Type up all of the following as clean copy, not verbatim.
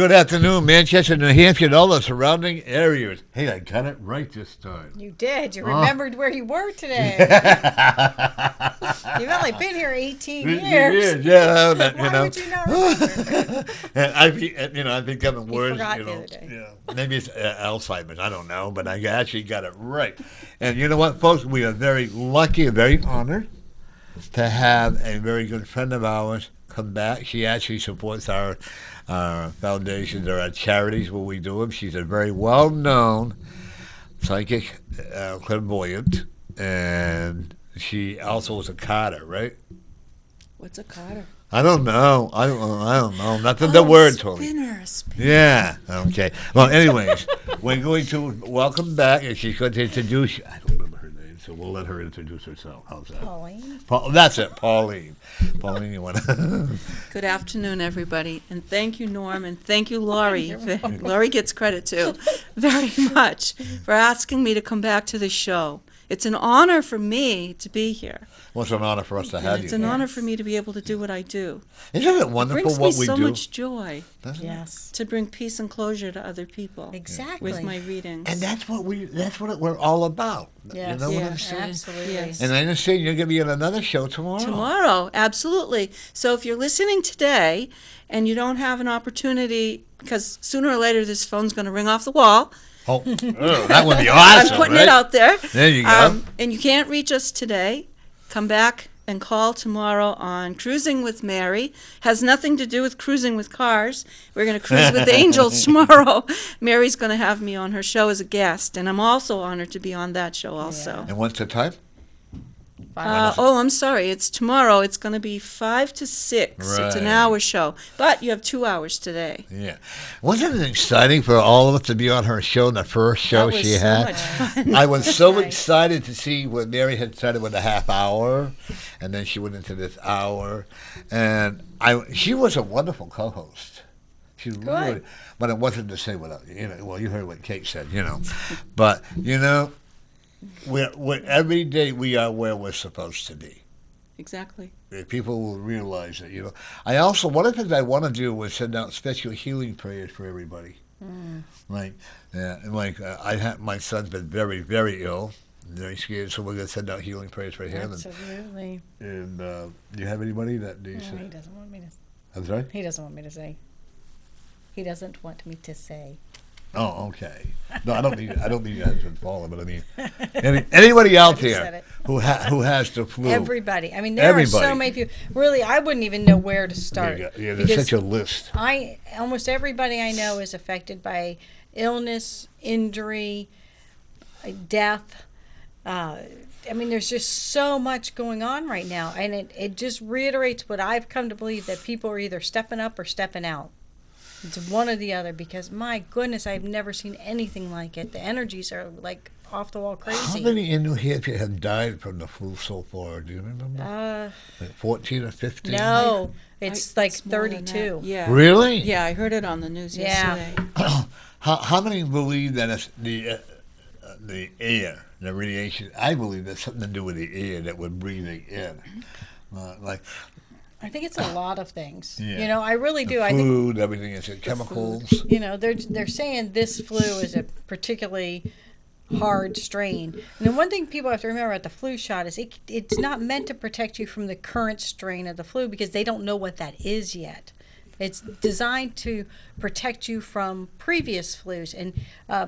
Good afternoon, Manchester, New Hampshire, and all the surrounding areas. Hey, I got it right this time. You did. You remembered where you were today. You've only been here 18 years. Yeah. Why would you not remember? And I've been getting words. Forgot the other day. Maybe it's Alzheimer's. I don't know, but I actually got it right. And you know what, folks? We are very lucky and very honored to have a very good friend of ours come back. She actually supports our foundations or our charities when we do them. She's a very well-known psychic clairvoyant, and she also is a carder, right? What's a carder? I don't know. I don't know. Nothing the word told me. Spinner. Yeah. Okay. Well, anyways, we're going to welcome back, and she's going to introduce. I don't remember her name, so we'll let her introduce herself. How's that? Pauline. That's it, Pauline. Pauline, you want to? Good afternoon, everybody, and thank you, Norm, and thank you, Laurie. Laurie gets credit too, very much for asking me to come back to the show. It's an honor for me to be here. Well, it's an honor for us to have you. It's an honor for me to be able to do what I do. Isn't it wonderful what we do? It brings me so much joy. Yes. To bring peace and closure to other people. Exactly. With my readings. And that's what we're all about. Yes. You know what I'm saying? Absolutely. Yes. And I understand you're going to be in another show tomorrow. Tomorrow, absolutely. So if you're listening today and you don't have an opportunity, because sooner or later this phone's going to ring off the wall. Oh, that would be awesome. I'm putting right? it out there. There you go. And you can't reach us today. Come back and call tomorrow on Cruising with Mary. Has nothing to do with cruising with cars. We're going to cruise with angels tomorrow. Mary's going to have me on her show as a guest, and I'm also honored to be on that show also. And what's the time? I'm sorry. It's tomorrow. It's going to be 5 to 6. Right. It's an hour show. But you have 2 hours today. Yeah. Wasn't it exciting for all of us to be on her show, the first show That was she so had? much fun. I was so Right. excited to see what Mary had started with a half hour, and then she went into this hour. And she was a wonderful co-host. She really, but it wasn't the same without, well, you heard what Kate said, But, we're every day we are where we're supposed to be. Exactly. People will realize that, I also, one of the things I want to do was send out special healing prayers for everybody. My son's been very, very ill, very scared, so we're going to send out healing prayers for him. Absolutely. And do you have anybody that needs No, he doesn't want me to. I'm sorry? He doesn't want me to say. He doesn't want me to say. Oh, okay. No, I don't mean your husband falling, but I mean anybody out there who has the flu. Everybody. I mean, there are so many people. Really, I wouldn't even know where to start. Yeah, there's such a list. Almost everybody I know is affected by illness, injury, death. There's just so much going on right now, and it just reiterates what I've come to believe, that people are either stepping up or stepping out. It's one or the other, because my goodness, I've never seen anything like it. The energies are like off the wall crazy. How many in New Hampshire have died from the flu so far? Do you remember? Like 14 or 15? No, it's like 32. Yeah. Really? Yeah, I heard it on the news yesterday. How many believe that it's the air, the radiation? I believe there's something to do with the air that we're breathing in. I think it's a lot of things. Yeah. I really do. Food, everything is chemicals. They're saying this flu is a particularly hard strain. And the one thing people have to remember about the flu shot is it's not meant to protect you from the current strain of the flu, because they don't know what that is yet. It's designed to protect you from previous flus. And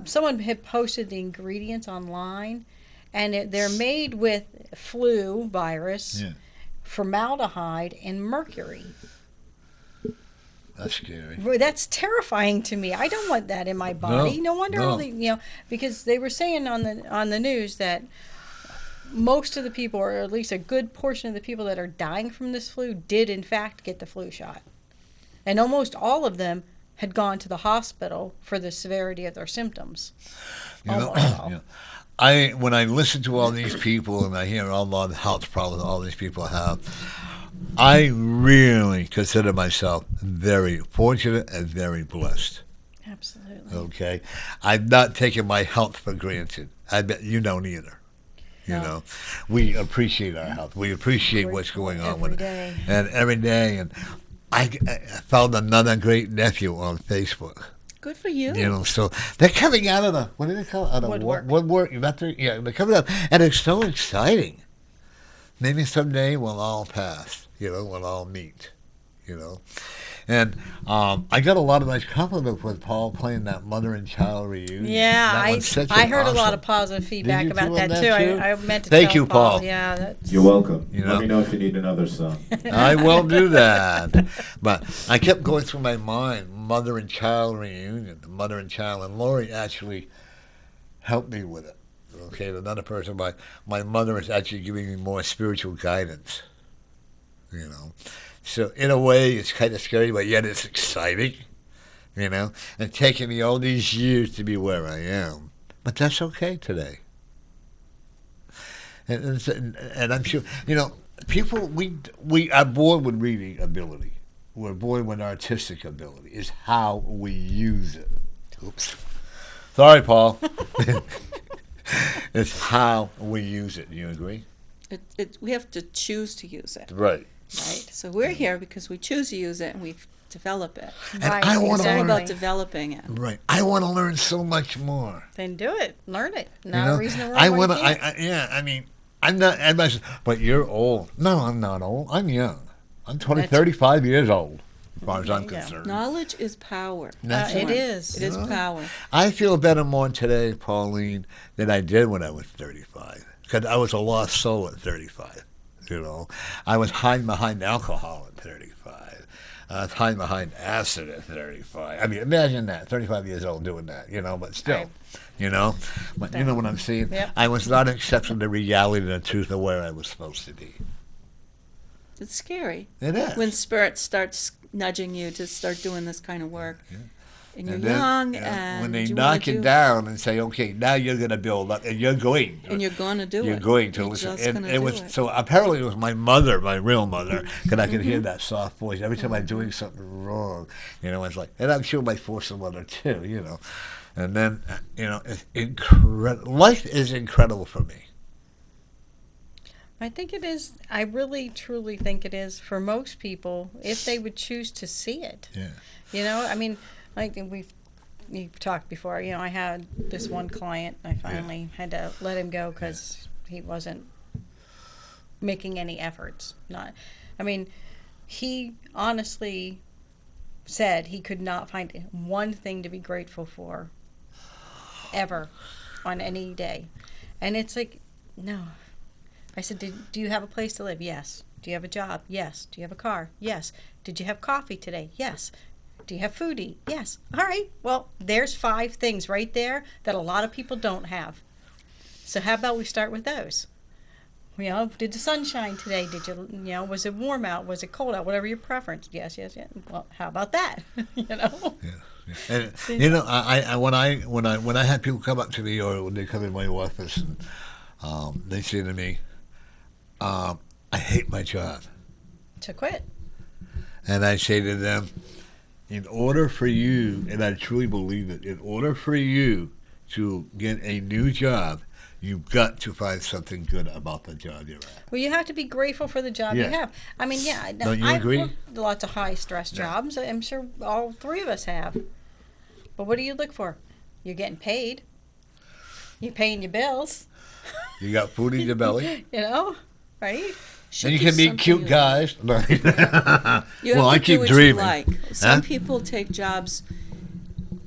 someone had posted the ingredients online, and they're made with flu virus, formaldehyde, and mercury. That's scary. That's terrifying to me. I don't want that in my body. No wonder all the, because they were saying on the news that most of the people, or at least a good portion of the people that are dying from this flu, did in fact get the flu shot. And almost all of them had gone to the hospital for the severity of their symptoms. When I listen to all these people and I hear all the health problems all these people have, I really consider myself very fortunate and very blessed. Absolutely. Okay? I'm not taking my health for granted. I bet you don't either. We appreciate our health. We apprate what's going on with it. And every day. And I found another great nephew on Facebook. Good for you. You know, so they're coming out of the, what do they call it? Out of Woodwork. Woodwork. Yeah, they're coming out, and it's so exciting. Maybe someday we'll all pass. You know, we'll all meet. You know, and I got a lot of nice compliments with Paul playing that mother and child reunion. Yeah, That was such I an heard a lot awesome- of positive feedback you about too that on too. that too? I meant to Thank tell you, Paul. Yeah, that's, You're welcome. You know? Let me know if you need another song. I will do that. But I kept going through my mind, mother and child reunion, the mother and child, and Lori actually helped me with it. Okay, another person, my mother is actually giving me more spiritual guidance. You know, so in a way, it's kind of scary, but yet it's exciting. You know, and taking me all these years to be where I am, but that's okay today. And I'm sure, you know, people, we are born with reading ability. We're born with artistic ability. It's how we use it. Oops. Sorry, Paul. It's how we use it. Do you agree? We have to choose to use it, Right. right? So we're here because we choose to use it and we develop it. And right, I want It's to all learn. about developing it. Right. I want to learn so much more. then do it. Learn it. You Not know? a reason to I learn want what to. you can't. Yeah. I mean, I'm not. But you're old. No, I'm not old. I'm young. I'm 35 years old, as far as I'm There you go. concerned. Knowledge is power. That's It right. is. It is Yeah. power. I feel better more today, Pauline, than I did when I was 35. Because I was a lost soul at 35. You know, I was hiding behind alcohol at 35. I was hiding behind acid at 35. I mean, imagine that, 35 years old doing that, you know, but still, Right. you know. But you know what I'm saying? Yep. I was not accepting the reality and the truth of where I was supposed to be. It's scary It is. when spirit starts nudging you to start doing this kind of work. Yeah. And you're And then, young, yeah, and when they you knock wanna it down and say, "Okay, now you're going to build up," and you're going, and you're going to do you're it. going to You're listen. just And gonna it do was it. so apparently it was my mother, my real mother, because I could hear Mm-hmm. that soft voice every time I'm doing something wrong. You know, it's like, and I'm sure my foster mother too. You know, and then you know, it's incredible. Life is incredible for me. I think it is. I really, truly think it is for most people if they would choose to see it. Yeah. You know, I mean, like you've talked before. You know, I had this one client. I finally had to let him go because he wasn't making any efforts. Not, I mean, he honestly said he could not find one thing to be grateful for ever on any day, and it's like, no. I said, do you have a place to live? Yes. Do you have a job? Yes. Do you have a car? Yes. Did you have coffee today? Yes. Do you have food to eat? Yes. All right. Well, there's 5 things right there that a lot of people don't have. So how about we start with those? You know, did the sun shine today? Did you, was it warm out? Was it cold out? Whatever your preference. Yes, yes, yes. Well, how about that? you know? And you know, I when I had people come up to me or when they come in my office and they say to me, I hate my job. To quit. And I say to them, in order for you, and I truly believe it, in order for you to get a new job, you've got to find something good about the job you're at. Well, you have to be grateful for the job Yeah. you have. I mean, yeah. Don't you I've agree? worked lots of high-stress jobs. I'm sure all 3 of us have. But what do you look for? You're getting paid. You're paying your bills. You got food in your belly, You know, right? Should and you do can meet something cute you guys. You have Well, to I do keep what dreaming. you like. Some Huh? people take jobs,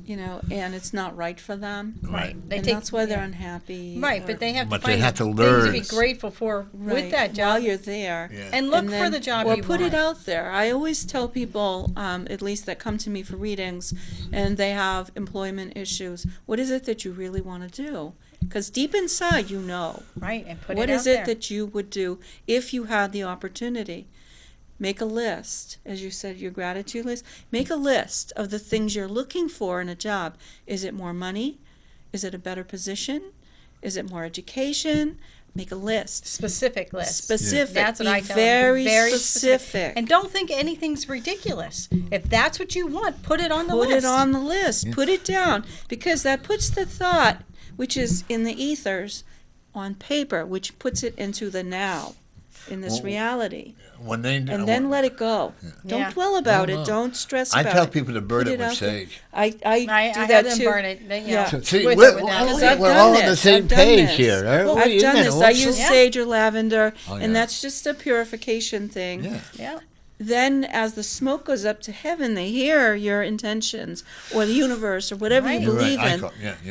and it's not right for them. Right. They And take, that's why they're yeah. unhappy. Right, or- but they have to But they find have to things learn. to be grateful for right, with that while job. you're there. Yeah. And look And for then- the job or you put want. it out there. I always tell people, at least that come to me for readings, and they have employment issues. What is it that you really want to do? Because deep inside, you know. Right, and put What it out is it there. that you would do if you had the opportunity? Make a list, as you said, your gratitude list. Make a list of the things you're looking for in a job. Is it more money? Is it a better position? Is it more education? Make a list. Specific list. Specific. That's what Be I tell them. very, Be very specific. And don't think anything's ridiculous. If that's what you want, put it on the Put list. it on the list. Put it down. Because that puts the thought, which is in the ethers, on paper, which puts it into the now. in this Well, reality. When they And then let it go. Don't Yeah. dwell about No. it. Don't stress I about tell it. people to burn Put it with out there. sage. I I do have that them too. burn it. Yeah. So, see, with we're, or without. Because we're I've all done on the this. same I've done page this. here. Aren't we? I've Isn't done that this. I awesome? use Yeah. sage or lavender, Oh, yeah. and that's just a purification thing. Yeah. Yeah. Then, as the smoke goes up to heaven, they hear your intentions, or the universe, or whatever Right. you You're believe right.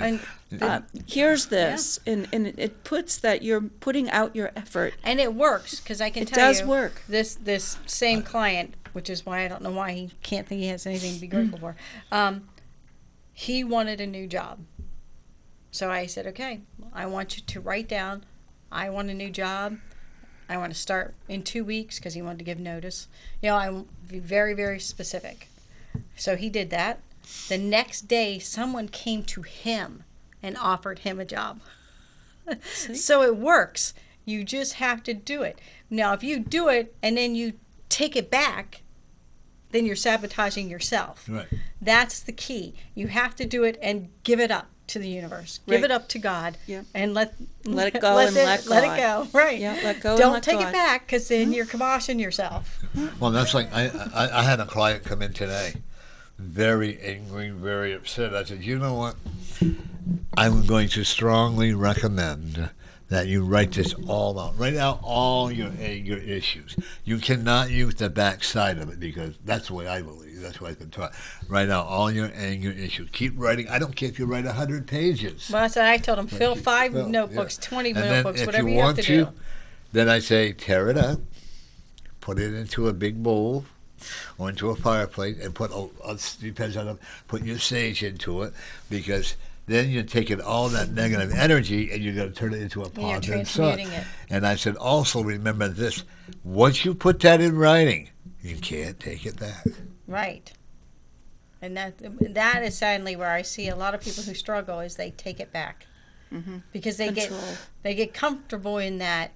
in. And Here's this, and it puts that you're putting out your effort. and it works because I can It tell does you work. this same client, which is why I don't know why he can't think he has anything to be grateful for. He wanted a new job, so I said, okay, I want you to write down, I want a new job. I want to start in 2 weeks because he wanted to give notice. I want to be very, very specific. So he did that. The next day, someone came to him and offered him a job. So it works. You just have to do it. Now, if you do it and then you take it back, then you're sabotaging yourself. Right. That's the key. You have to do it and give it up to the universe. Give Right. it up to God. Yeah. And let Let it go and let let it God. go. Right. Yeah, let go and Don't let take God. it back because then you're kiboshing yourself. Well, that's like I had a client come in today, very angry, very upset. I said, you know what? I'm going to strongly recommend that you write this all out. Write out all your anger issues. You cannot use the backside of it because that's the way I believe. That's what I've been taught. Write out all your anger issues. Keep writing. I don't care if you write 100 pages. Well, that's what I told him. Fill 5 Well, notebooks, 20 And then notebooks, if whatever you you have want to to, do. then I say tear it up, put it into a big bowl or into a fireplace, and put your sage into it, because then you're taking all that negative energy and you're going to turn it into a And you're positive thought. transmuting it. And I said, also remember this: once you put that in writing, you can't take it back. Right. And that is sadly where I see a lot of people who struggle is they take it back. Mhm. Because they Control. get comfortable in that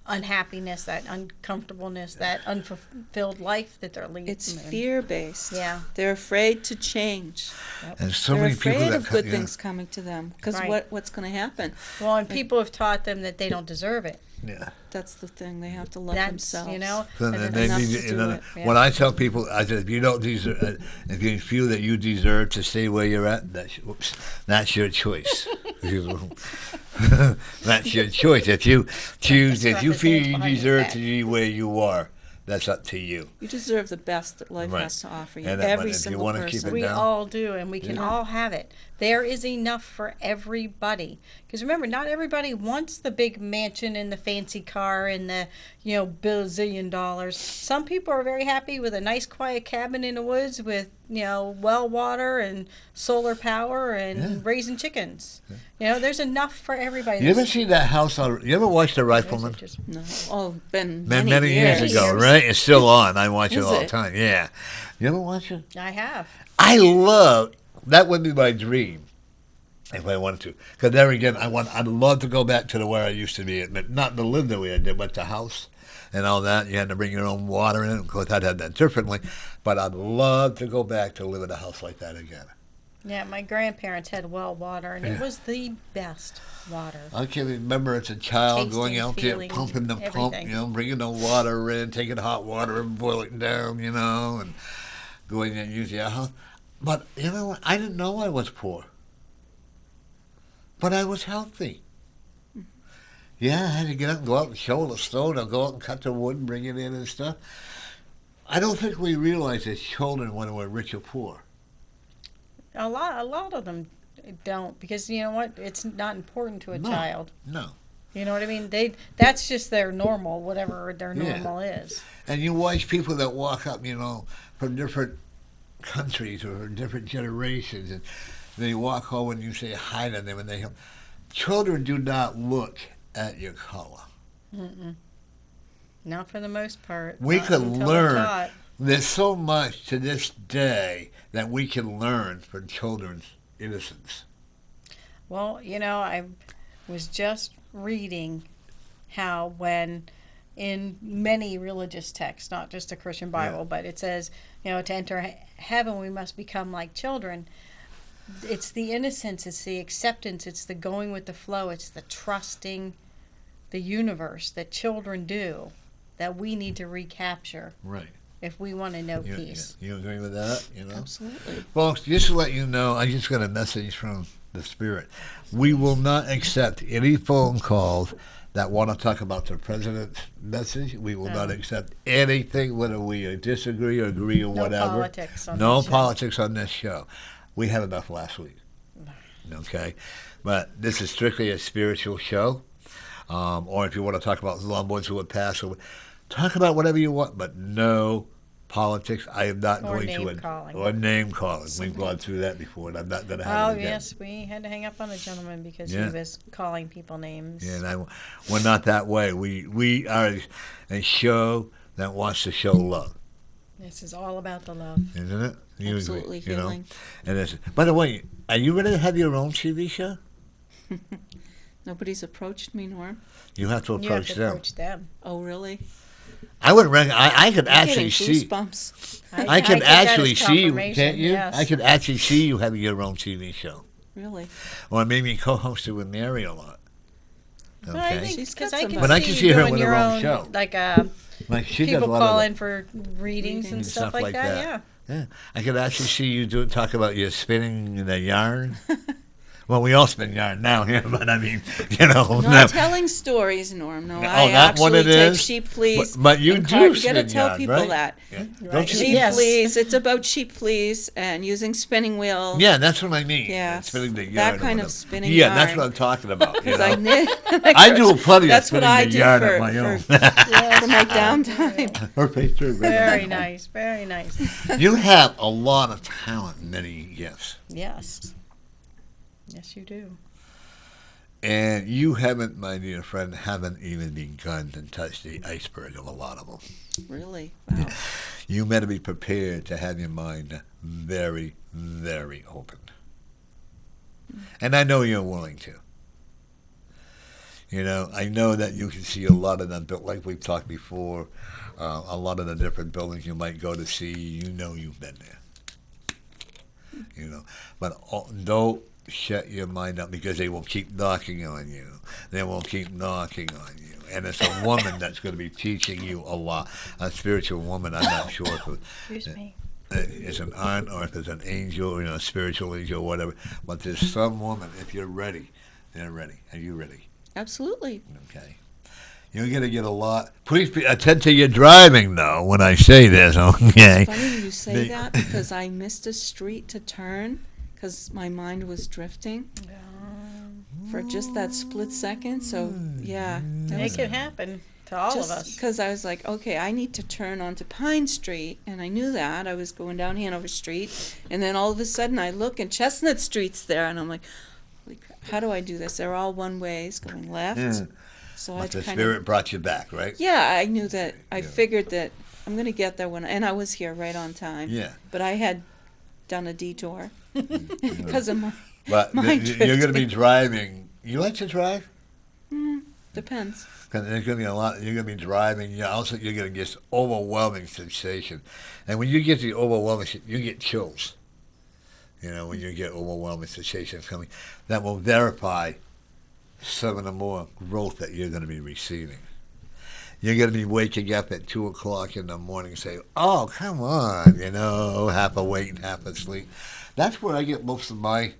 unhappiness, that uncomfortableness, that unfulfilled life that they're leading. It's fear-based. Yeah. They're afraid to change. And so They're many people afraid that of good yeah. things coming to them. Because Right. what's going to happen? Well, and people have taught them that they don't deserve it. Yeah. That's the thing. They have to love That's, themselves. So and then then they enough need to to, do it. Yeah. When I tell people, I said, if you don't deserve, if you feel that you deserve to stay where you're at, that's your choice. That's your choice. If you choose, if you feel you deserve to be where you are, that's up to you. You deserve the best that life Right. has to offer you. And Every if you single wanna keep person. it We down. all do, and we can Yeah. all have it. There is enough for everybody. Because remember, not everybody wants the big mansion and the fancy car and the, bazillion dollars. Some people are very happy with a nice, quiet cabin in the woods with, well water and solar power and Yeah. raising chickens. There's enough for everybody. You ever see that house on? You ever watch The Rifleman? No. Oh, been Many years years. ago, right? It's still on. I watch it Is all the it? time. Yeah. You ever watch it? I have. I love that. Would be my dream if I wanted to. Because there again, I'd love to go back to where I used to be. But not to live the way I did, but the house and all that. You had to bring your own water in. Of course, I'd had that differently. But I'd love to go back to live in a house like that again. Yeah, my grandparents had well water, and it was the best water. I can remember as a child going Tasting, out there, feeling, pumping the pump, everything. bringing the water in, taking hot water and boiling it down, and going and using a house. But you know what? I didn't know I was poor. But I was healthy. Yeah, I had to get up and go out and shovel the stone or go out and cut the wood and bring it in and stuff. I don't think we realize as children whether we're rich or poor. A lot of them don't, because you know what? It's not important to a No. child. No. You know what I mean? That's just their normal, whatever their Yeah. normal is. And you watch people that walk up, from different countries or different generations, and they walk home and you say hi to them, and they come. Children do not look at your color. Mm-mm. Not for the most part. We Not could until they're learn. taught. There's so much to this day that we can learn from children's innocence. Well, I was just reading how when in many religious texts, not just the Christian Bible, but it says, to enter heaven we must become like children. It's the innocence, it's the acceptance, it's the going with the flow, it's the trusting the universe that children do that we need to recapture Right. if we want to know You, peace. you agree with that? Absolutely. Folks, just to let you know, I just got a message from the Spirit. We will not accept any phone calls that want to talk about the president's message. We will not accept anything, whether we disagree or agree or No whatever. politics on No this show. politics on this show. We had enough last week. Okay? But this is strictly a spiritual show. Or if you want to talk about loved ones who would pass away, talk about whatever you want, but no politics. I am not Or going name to calling. Or name calling. We've gone through that before, and I'm not going to have Oh, it again. yes, we had to hang up on a gentleman because Yeah. he was calling people names. Yeah, and we're not that way. We are a show that wants to show love, This is all about the love. isn't it? You Absolutely agree, you know? healing. And it's, by the way, are you ready to have your own TV show? Nobody's approached me, Norm. You have to You have approach to them. approach them. Oh, really? I would I could I'm actually getting see. goosebumps. I can take that actually as see you, confirmation, can't you? yes. I could actually see you having your own TV show, Really? or maybe co-host it with Mary a lot. But I Okay, think, She's because got I can somebody. But I see can you see her doing with her your own own, show. like like she does people a lot call of in for readings and and stuff like that. Yeah. Yeah, I could actually see you talk about your spinning the yarn. Well, we all spin yarn now here, but I mean, you know. Not no. telling stories, Norm. No, Oh, I that what actually it take is? sheep fleas. But you and do You got to spin tell yarn, people right? that. Yeah. Right. Don't you? Sheep Yes. fleas. It's about sheep fleas and using spinning wheels. Yeah, that's what I mean. Yeah, Spinning the yarn. that or kind of whatever. spinning Yeah, that's yarn. what I'm talking about. You Because I know? knit. I do plenty of That's what spinning I the do yarn for, at my own. for my downtime. Her picture. Very nice. Very nice. You have a lot of talent and many gifts. Yes. Yes, you do. And you haven't, my dear friend, haven't even begun to touch the iceberg of a lot of them. Really? Wow. You better be prepared to have your mind very, very open. And I know you're willing to. You know, I know that you can see a lot of them, but like we've talked before, a lot of the different buildings you might go to see, you know you've been there. You know, but don't shut your mind up because they will keep knocking on you. They will keep knocking on you. And it's a woman that's going to be teaching you a lot. A spiritual woman, I'm not sure if Excuse me. it's an aunt or if it's an angel, a spiritual angel or whatever. But there's some woman, if you're ready, they're ready. Are you ready? Absolutely. Okay. You're going to get a lot. Please attend to your driving, though, when I say this, okay? It's funny you say They- that because I missed a street to turn because my mind was drifting for just that split second. So, yeah. that was Make it happen to all of just us. because I was like, okay, I need to turn onto Pine Street, and I knew that. I was going down Hanover Street, and then all of a sudden I look and Chestnut Street's there, and I'm like, holy crap, how do I do this? They're all one ways going left. Yeah. So I But had the to kind spirit of, brought you back, right? yeah, I knew that. I Yeah. figured that I'm going to get there and I was here right on time. Yeah. But I had done a detour because of my, But Mind you're going to be drifting. driving. You like to drive? depends. Because there's going to be a lot. You're going to be driving. Also, you're going to get this overwhelming sensation. And when you get the overwhelming, you get chills. When you get overwhelming sensations coming, that will verify some of the more growth that you're going to be receiving. You're going to be waking up at 2 o'clock in the morning and say, oh, come on, half awake and half asleep. That's where I get most of my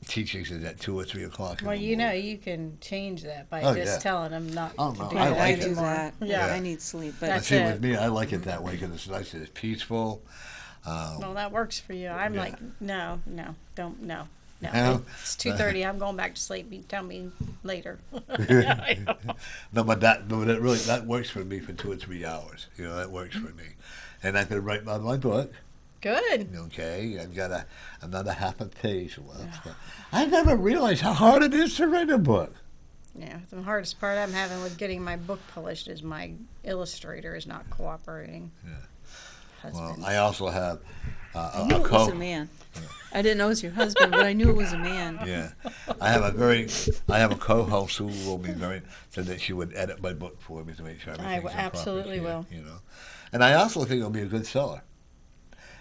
teachings is at 2 or 3 o'clock in Well, the morning. you can change that by Oh, just yeah. telling them not Oh, to no, do I that like it. do anymore. that. Yeah. I need sleep. But But That's see, it. with me, I like it that way because it's nice and it's peaceful. Well, that works for you. I'm Yeah. like, no, don't, no. No? It's 2:30. I'm going back to sleep. You tell me later. No, but that works for me for 2 or 3 hours. That works for me. And I can write on my book. Good. Okay, I've got another half a page left. But I never realized how hard it is to write a book. Yeah, the hardest part I'm having with getting my book published is my illustrator is not cooperating. Yeah. Husband. Well, I also have I knew a it was a man. I didn't know it was your husband, but I knew it was a man. Yeah, I have a co-host who will be said that she would edit my book for me to make sure everything's in proper absolutely shape, will. And I also think it'll be a good seller.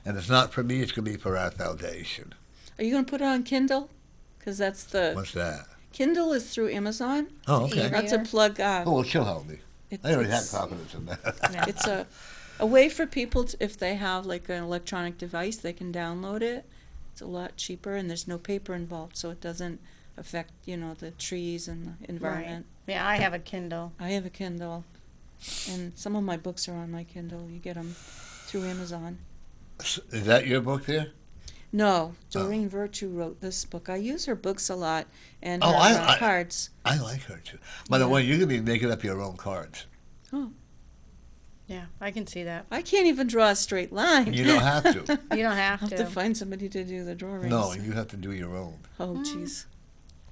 And it's not for me; it's going to be for our foundation. Are you going to put it on Kindle? Because that's the What's that? Kindle is through Amazon. Oh, okay. That's a plug. Oh, well, she'll help me. I already have It's, confidence in that. Yeah. it's a way for people to, if they have like an electronic device, they can download it. It's a lot cheaper, and there's no paper involved, so it doesn't affect, the trees and the environment. Yeah, I have a Kindle. I have a Kindle, and some of my books are on my Kindle. You get them through Amazon. Is that your book there? No, Doreen Virtue wrote this book. I use her books a lot, and Oh, her cards. I like her too. By the Yeah. way, you could be making up your own cards. Yeah, I can see that. I can't even draw a straight line. You don't have to. You don't have I'll have to to. find somebody to do the drawings. No, you have to do your own. Oh, jeez.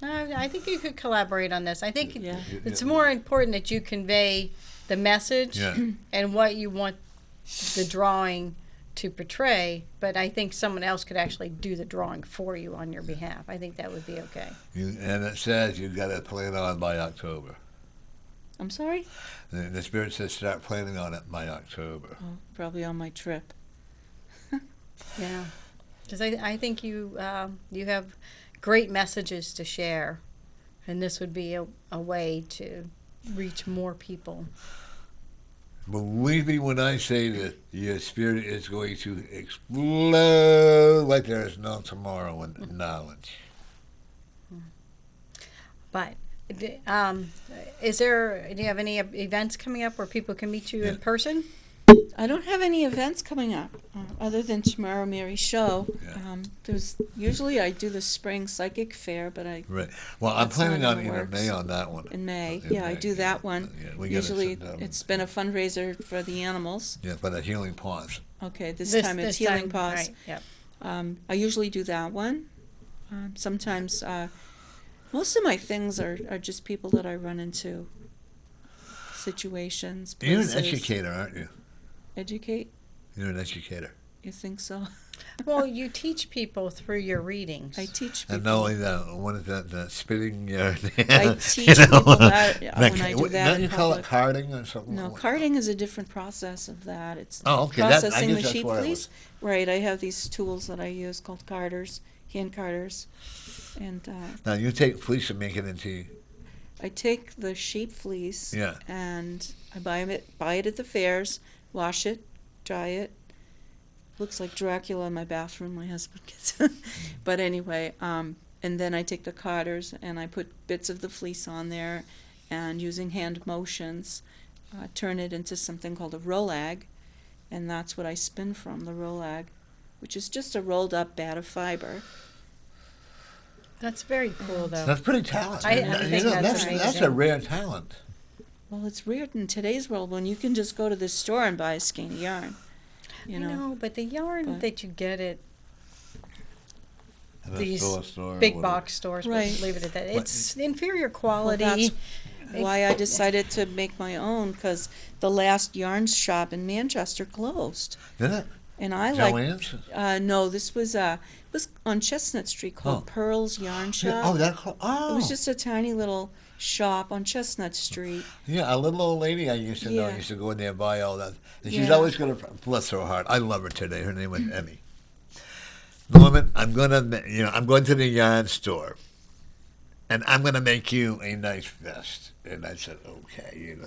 No, I think you could collaborate on this. I think Yeah. it's more important that you convey the message Yeah. and what you want the drawing to portray, but I think someone else could actually do the drawing for you on your behalf. I think that would be okay. And it says you got to plan on by October. I'm sorry? The Spirit says start planning on it by October. Oh, probably on my trip. Yeah, because I think you have great messages to share, and this would be a way to reach more people. Believe me when I say that your spirit is going to explode like there is no tomorrow in knowledge. But do you have any events coming up where people can meet you in person? I don't have any events coming up other than tomorrow Mary's show. Yeah. Usually I do the spring psychic fair, but Right. Well, I'm That's planning not on in the in works. May on that one. in May, In I May, do that one. Yeah, we gotta Usually sit down. it's been a fundraiser for the animals. Yeah, for the healing pause. Okay, this time it's Healing Paws. Right, yep. I usually do that one. Sometimes, most of my things are just people that I run into, situations, You're an places. educator, aren't you? Educate? You're an educator. You think so? Well, you teach people through your readings. I teach people. And not only that, what is that, the spitting? I teach people that when I do that Don't in you call it public. carding or something? No, carding is a different process of that. It's Oh, okay. I processing guess the that's sheep what I fleece. Right, I have these tools that I use called carders, hand carders. And Now, you take fleece and make it into... I take the sheep fleece Yeah. and I buy it at the fairs, wash it, dry it. Looks like Dracula in my bathroom, my husband gets. But anyway, and then I take the carders and I put bits of the fleece on there and using hand motions, turn it into something called a rollag, and that's what I spin from, the rollag, which is just a rolled up bad of fiber. That's very cool, though. That's pretty talented. I think that's that's a amazing. rare talent. Well, it's weird in today's world when you can just go to the store and buy a skein of yarn. I know, but the yarn But- that you get at In a these store or big whatever. box stores, we'll Right. leave it at that. What- It's inferior Well, quality. that's why I decided to make my own, because the last yarn shop in Manchester closed. Did it? And I like, Joanne's? no, this was on Chestnut Street called Oh. Pearl's Yarn Shop. Oh, It was just a tiny little shop on Chestnut Street. Yeah, a little old lady I used to know Yeah. used to go in there and buy all that. And she's Yeah. always going to, bless her heart, I love her today. Her name was Emmy. Norman, I'm going to the yarn store, and I'm going to make you a nice vest. And I said, okay,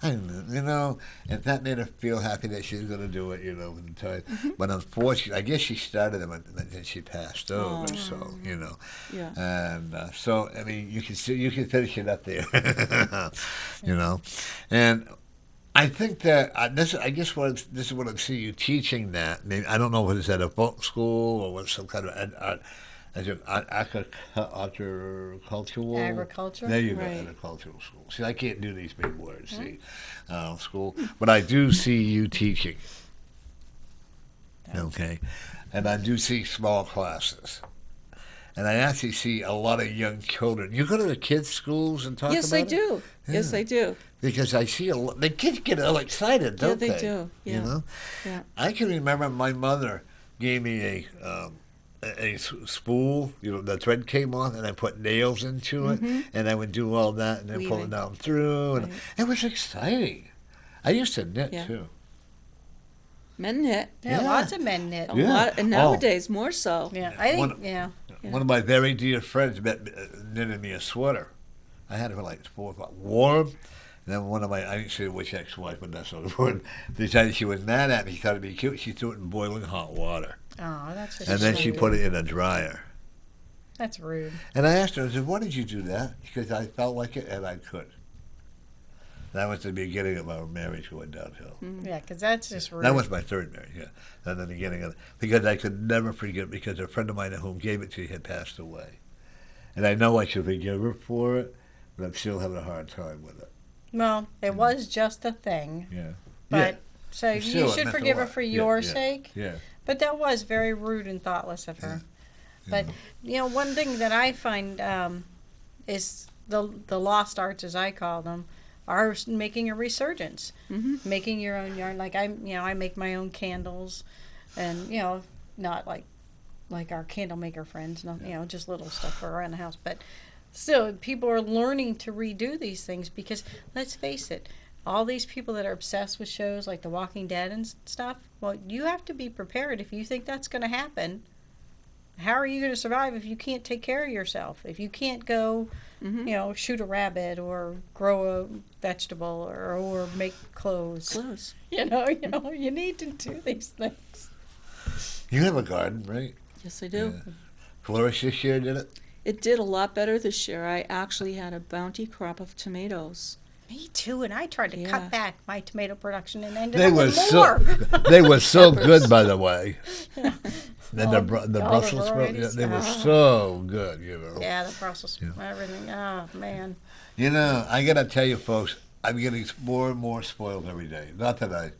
and that made her feel happy that she was going to do it, in time. But unfortunately, I guess she started them and then she passed over. Oh. So, Yeah. and so I mean, you can finish it up there, and I think that this is what I'm seeing you teaching that. Maybe I don't know what is at a folk school or what some kind of agricultural. Agriculture? There you go, Right. agricultural school. See, I can't do these big words. See, school, but I do see you teaching. Okay, and I do see small classes. And I actually see a lot of young children. You go to the kids' schools and talk Yes, about I it? do. Yes, Yeah. I do. Because I see the kids get all excited, don't Yeah, they do. Yeah. You know? Yeah. I can remember my mother gave me a spool. The thread came off, and I put nails into it, and I would do all that, and then pull it Weaving. down through. And Right. it was exciting. I used to knit, Yeah. too. Men knit. Yeah, Yeah. lots of men knit. A Yeah. lot, and Oh. nowadays more so. Yeah, I think, One- yeah. One of my very dear friends knitted me a sweater. I had it for like 4 o'clock. Warm. And then one of my, I didn't say which ex-wife, but that's what it was, decided she was mad at me. She thought it'd be cute. She threw it in boiling hot water. Oh, that's just And then so she rude. put it in a dryer. That's rude. And I asked her, I said, why did you do that? Because I felt like it and I could. That was the beginning of our marriage going downhill. Yeah, because that's just rude. That was my third marriage, yeah. And the beginning of it. Because I could never forget, because a friend of mine whom gave it to me had passed away. And I know I should forgive her for it, but I'm still having a hard time with it. Well, it was just a thing. Yeah. But so But you still, it should meant a forgive her lot. for Yeah, your yeah. sake. Yeah. But that was very rude and thoughtless of her. But one thing that I find is the lost arts, as I call them, are making a resurgence. Mm-hmm. Making your own yarn. Like I make my own candles, and not like our candle maker friends. Not just little stuff for around the house. But still, people are learning to redo these things because let's face it. All these people that are obsessed with shows like The Walking Dead and stuff, well, you have to be prepared if you think that's going to happen. How are you going to survive if you can't take care of yourself? If you can't go, shoot a rabbit or grow a vegetable or make clothes? Clothes. You need to do these things. You have a garden, right? Yes, I do. Yeah. Flourish this year, did it? It did a lot better this year. I actually had a bounty crop of tomatoes. Me too, and I tried to Yeah. cut back my tomato production and ended They up were with more. they were so Peppers. good, by the way. And the All Brussels the sprouts, varieties. they were Oh. so good, Yeah, the Brussels, everything. Oh, man. I got to tell you, folks, I'm getting more and more spoiled every day. Not that I,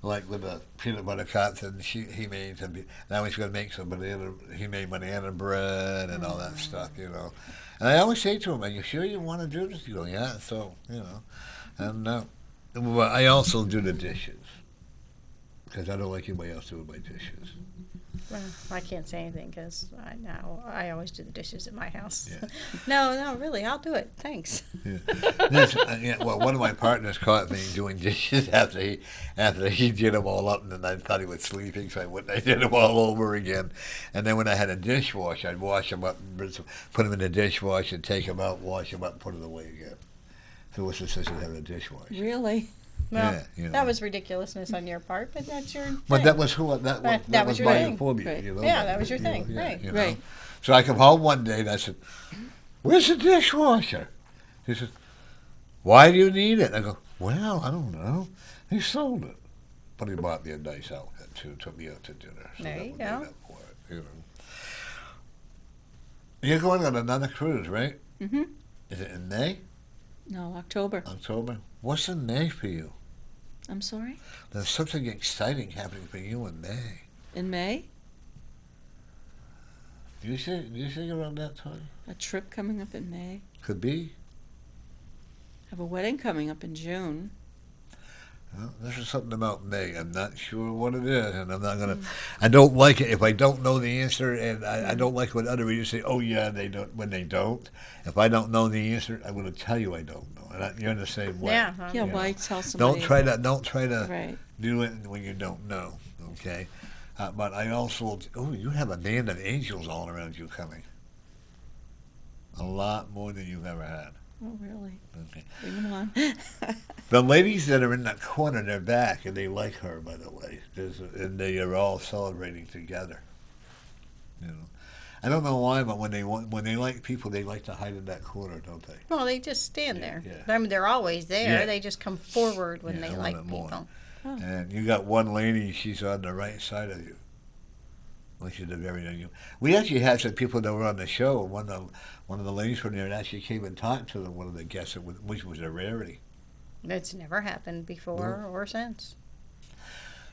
like with the peanut butter cups, and he made some. Now he's going to make some banana. He made banana bread and all that stuff, And I always say to him, "Are you sure you want to do this?" You go, "Yeah." So and well, I also do the dishes because I don't like anybody else doing my dishes. Well, I can't say anything because I always do the dishes at my house. Yeah. No, really, I'll do it. Thanks. Well, one of my partners caught me doing dishes after he did them all up, and then I thought he was sleeping, so I did them all over again. And then when I had a dishwasher, I'd wash them up, and put them in the dishwasher, take them out, wash them up, and put them away again. So what's the sense of having a dishwasher? Really? Well, Yeah, that was ridiculousness on your part, but that's your thing. But that was that was was your my thing. phobia. Right. Yeah, that was your thing, right. Right. So I come home one day and I said, "Where's the dishwasher?" He said, "Why do you need it?" I go, "Well, I don't know. He sold it, but he bought me a nice outfit too. Took me out to dinner. So There that you would go. make up for it, You're going on another cruise, right? Mm-hmm. Is it in May, No, October. October? What's in May for you? I'm sorry? There's something exciting happening for you in May. In May? Do you think around that time? A trip coming up in May. Could be. Have a wedding coming up in June. Well, this is something about May. I'm not sure what it is, and I'm not gonna. I don't like it if I don't know the answer, and I don't like when other readers say, "Oh yeah," they don't when they don't. If I don't know the answer, I'm going to tell you I don't know, and you're the same way. Yeah. Yeah, you why know. tell somebody? Don't try to Right. do it when you don't know. Okay, but I also. Oh, you have a band of angels all around you coming. A lot more than you've ever had. Oh, really? Okay. Bring them on. The ladies that are in that corner, they're back, and they like her, by the way. And they are all celebrating together. I don't know why, but when they like people, they like to hide in that corner, don't they? Well, they just stand Yeah, there. yeah. I mean, they're always there. Yeah. They just come forward when Yeah, they I like want it more. people. Oh. And you got one lady; she's on the right side of you. Well, she's the very young. We actually had some people that were on the show. One of the ladies from there actually came and talked to them, one of the guests, which was a rarity. It's never happened before or since.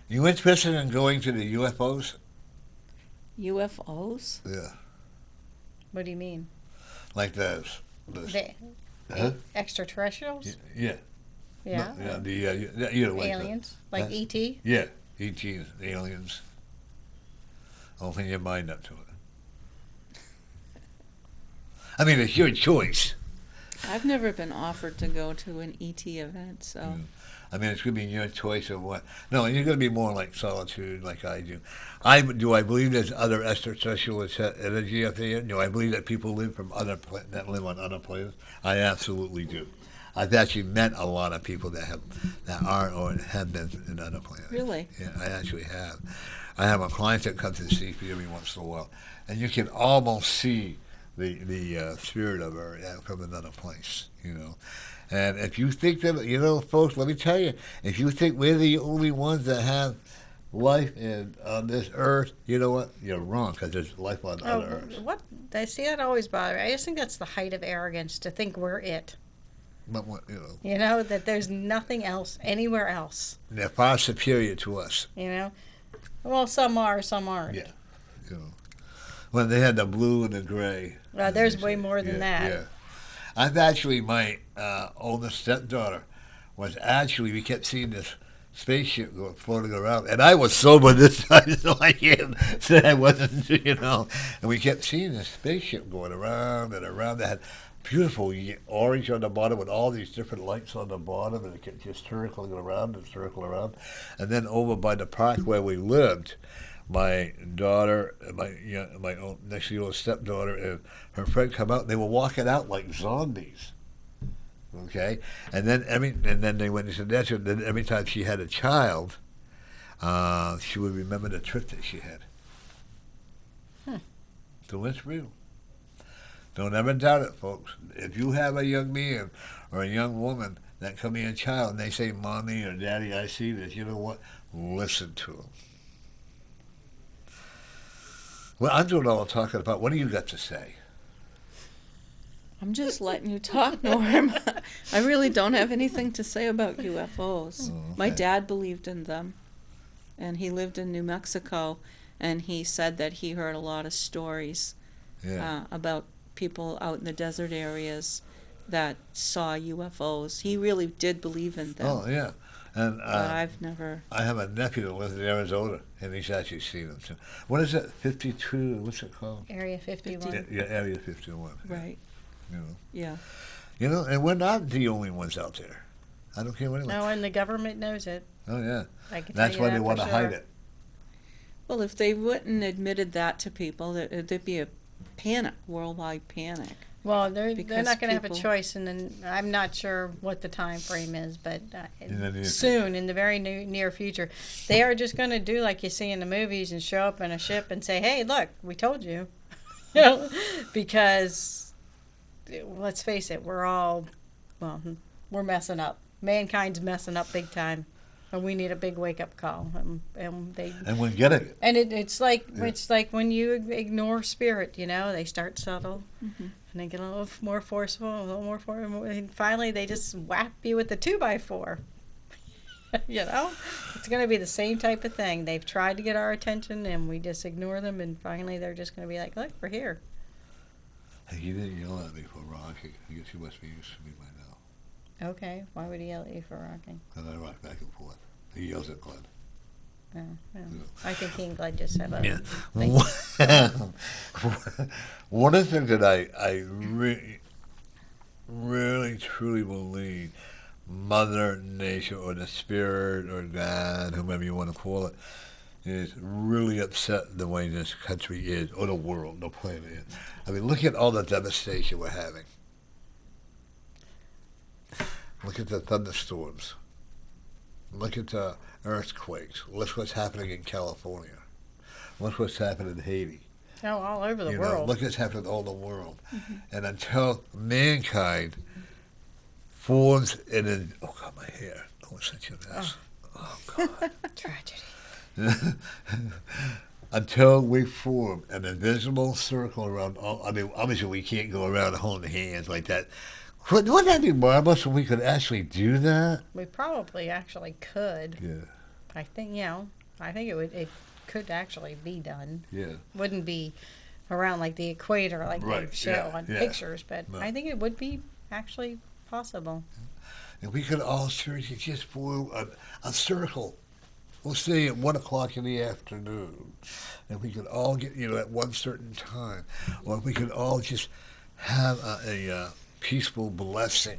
You interested in going to the UFOs? UFOs? Yeah, What do you mean? like those. The Huh? extraterrestrials? Yeah. Yeah. No, yeah, like Aliens? Like Huh? E.T.? Yeah, ETs, aliens. Open your mind up to it. I mean, it's your choice. I've never been offered to go to an ET event, so. I mean, it's going to be your choice of what. No, you're going to be more like solitude, like I do. Do I believe there's other extraterrestrial energy out there? Do I believe that people live from that live on other planets? I absolutely do. I've actually met a lot of people that are or have been in other planets. Really? Yeah, I actually have. I have a client that comes to see me every once in a while, and you can almost see the spirit of her from another place, you know. And if you think that, you know, folks, let me tell you, if you think we're the only ones that have life on this earth, you know what? You're wrong, because there's life on other earths. What? I see that always bother me. I just think that's the height of arrogance to think we're it. But what, you know, That there's nothing else anywhere else. they're far superior to us. Well, some are, some aren't. Yeah. You know, when they had the blue and the gray. There's way more than that. Yeah. I've actually, my oldest stepdaughter we kept seeing this spaceship floating around, and I was sober this time, so I can't say I wasn't, you know. And we kept seeing this spaceship going around and around that had beautiful orange on the bottom with all these different lights on the bottom, and it kept just circling around and circling around. And then over by the park where we lived, my daughter, my own next year stepdaughter, and her friend come out, and they were walking out like zombies. Okay, and then they went into that. And then every time she had a child, she would remember the trip that she had. So it's real. Don't ever doubt it, folks. If you have a young man or a young woman that come in a child and they say, "Mommy or Daddy, I see this," you know what? Listen to them. Well, I'm doing all the talking about. What do you got to say? I'm just letting you talk, Norm. I really don't have anything to say about UFOs. Oh, okay. My dad believed in them, and he lived in New Mexico, and he said that he heard a lot of stories about people out in the desert areas that saw UFOs. He really did believe in them. Oh, yeah. And But I've never. I have a nephew that lives in Arizona, and he's actually seen them too. What is it? 52? What's it called? Area 51. Yeah, Area 51. Right. You know. Yeah. You know, and we're not the only ones out there. I don't care what anyone. No, and the government knows it. Oh yeah. I can That's tell why you they that want for to sure. hide it. Well, if they wouldn't admitted that to people, there'd be a panic, worldwide panic. Well, they're Because not going to have a people- choice, and then I'm not sure what the time frame is, but In the near soon, in the very near future, they are just going to do like you see in the movies and show up in a ship and say, "Hey, look, we told you," because let's face it, we're messing up. Mankind's messing up big time, and we need a big wake up call. And we're getting it. And it's like when you ignore spirit, they start subtle, and they get a little more forceful, and finally they just whack you with the 2x4. It's going to be the same type of thing. They've tried to get our attention, and we just ignore them, and finally they're just going to be like, "Look, we're here." Hey, you didn't yell at me for rocking. I guess you must be used to me by now. Okay, why would he yell at you for rocking? And I rock back and forth. He yells at Glenn. Oh, yeah. I think he and Glenn just have a Yeah. thing. One of the things that I really, truly believe Mother Nature or the Spirit or God, whomever you want to call it, is really upset the way this country is, or the world, the planet is. I mean, look at all the devastation we're having. Look at the thunderstorms. Look at the earthquakes. Look what's happening in California. Look what's happening in Haiti. Oh, all over the You know, world. look what's happening all the world. And until mankind forms oh God, my hair. Oh, it's such a mess. Oh God. Tragedy. Until we form an invisible circle around obviously we can't go around holding hands like that. Wouldn't that be marvelous if we could actually do that? We probably actually could. Yeah. I think it could actually be done. Yeah. Wouldn't be around like the equator like Right, they show yeah, on yeah. pictures, but No. I think it would be actually possible. And we could all seriously just form a circle. We'll say at 1 o'clock in the afternoon, and we could all get at one certain time, or we could all just have a peaceful blessing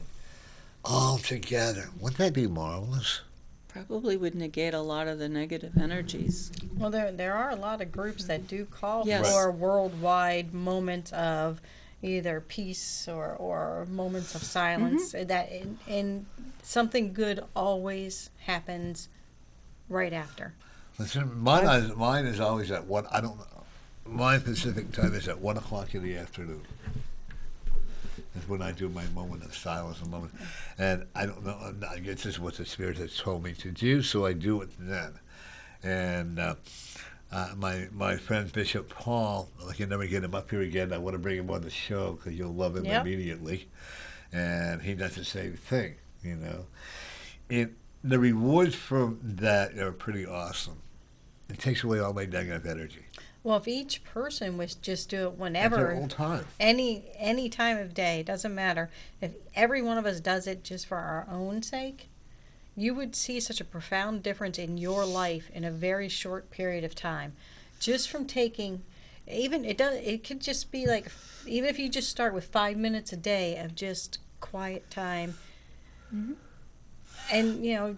all together. Wouldn't that be marvelous? Probably would negate a lot of the negative energies. Well, there are a lot of groups that do call Yes. for worldwide moments of either peace or moments of silence. That and something good always happens right after. Listen, mine is always at one. I don't know. My Pacific time is at 1:00 in the afternoon. That's when I do my moment of silence, and I don't know. I guess this is what the Spirit has told me to do, so I do it then. And my friend Bishop Paul, I can never get him up here again. I want to bring him on the show because you'll love him immediately. And he does the same thing, you know. The rewards from that are pretty awesome. It takes away all my negative energy. Well, if each person was just do it At whenever, their own time. any time of day, it doesn't matter. If every one of us does it just for our own sake, you would see such a profound difference in your life in a very short period of time. Just from taking, it could just be like, even if you just start with 5 minutes a day of just quiet time. And, you know,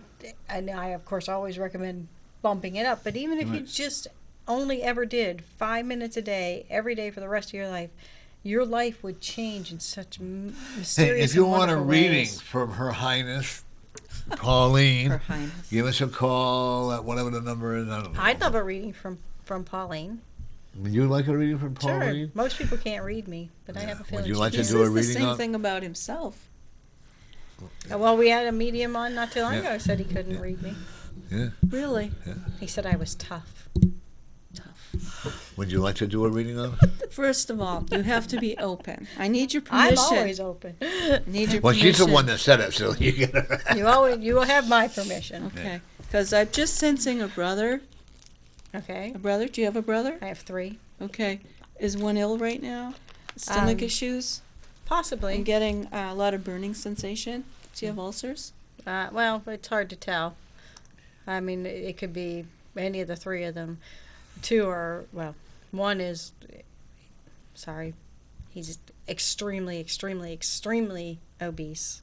and I, of course, always recommend bumping it up. But even if you just only ever did 5 minutes a day, every day for the rest of your life would change in such mysterious Hey, if you and want a wonderful reading ways. from Her Highness, Pauline, Her Highness. give us a call at whatever the number is. I don't know. I'd love a reading from Pauline. Would you like a reading from Pauline? Sure. Most people can't read me, but I have a Would feeling you she like to can. He do a says the reading same on- thing about himself. Well, we had a medium on not too long Yeah. ago who said he couldn't read me. Yeah. Really? He said I was tough. Would you like to do a reading on? First of all, you have to be open. I need your I'm permission. always open. I need your Well, permission. she's the one that said it, so you gotta. You will have my permission. Okay. Because I'm just sensing a brother. Okay. A brother? Do you have a brother? I have 3. Okay. Is one ill right now? Stomach issues? Possibly. I'm getting a lot of burning sensation. Do you have ulcers? Well, it's hard to tell. I mean, it could be any of the 3 of them. 2 are, well, one is, he's extremely, extremely, extremely obese.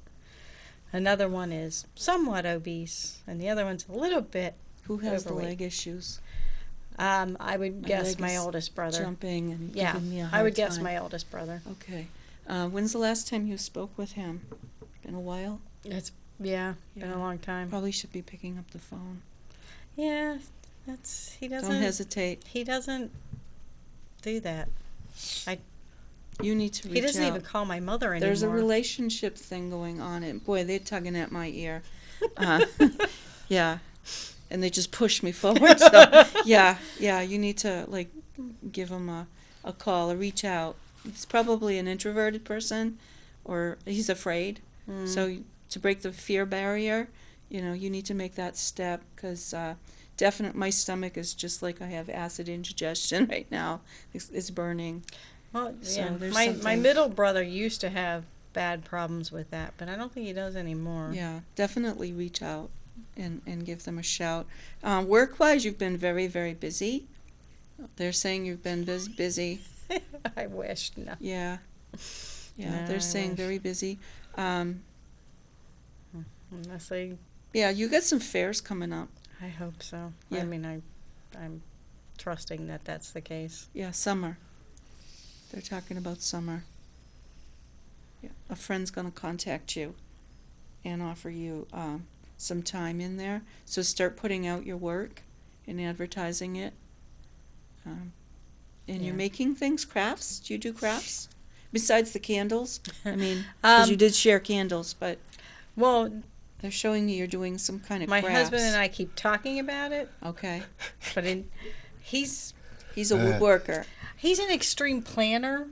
Another one is somewhat obese, and the other one's a little bit Who has overweight. the leg issues? I would My guess leg my is oldest brother. Jumping and Yeah, giving me a hard I would guess time. my oldest brother. Okay. When's the last time you spoke with him? Been a while? It's been Yeah. a long time. Probably should be picking up the phone. Yeah, he doesn't. Don't hesitate. He doesn't do that. You need to reach out. He doesn't even call my mother anymore. There's a relationship thing going on, and boy, they're tugging at my ear. Yeah, and they just push me forward. So, yeah, you need to give him a call or reach out. He's probably an introverted person, or he's afraid. So to break the fear barrier, you need to make that step because my stomach is just like I have acid indigestion right now. It's burning. Well, So yeah. there's My something- middle brother used to have bad problems with that, but I don't think he does anymore. Yeah, definitely reach out and give them a shout. Work-wise, you've been very, very busy. They're saying you've been busy. I wish. No. Yeah. Yeah, No, they're I saying wish. very busy. Unless they, Yeah, you got some fairs coming up. I hope so. Yeah. I mean, I'm trusting that that's the case. Yeah, summer. They're talking about summer. Yeah, a friend's going to contact you and offer you some time in there. So start putting out your work and advertising it. And Yeah. you're making things, crafts? Do you do crafts? Besides the candles? I mean, because you did share candles, but Well, they're showing me you're doing some kind of my crafts. husband and I keep talking about it, Okay. but he's He's a woodworker. He's an extreme planner,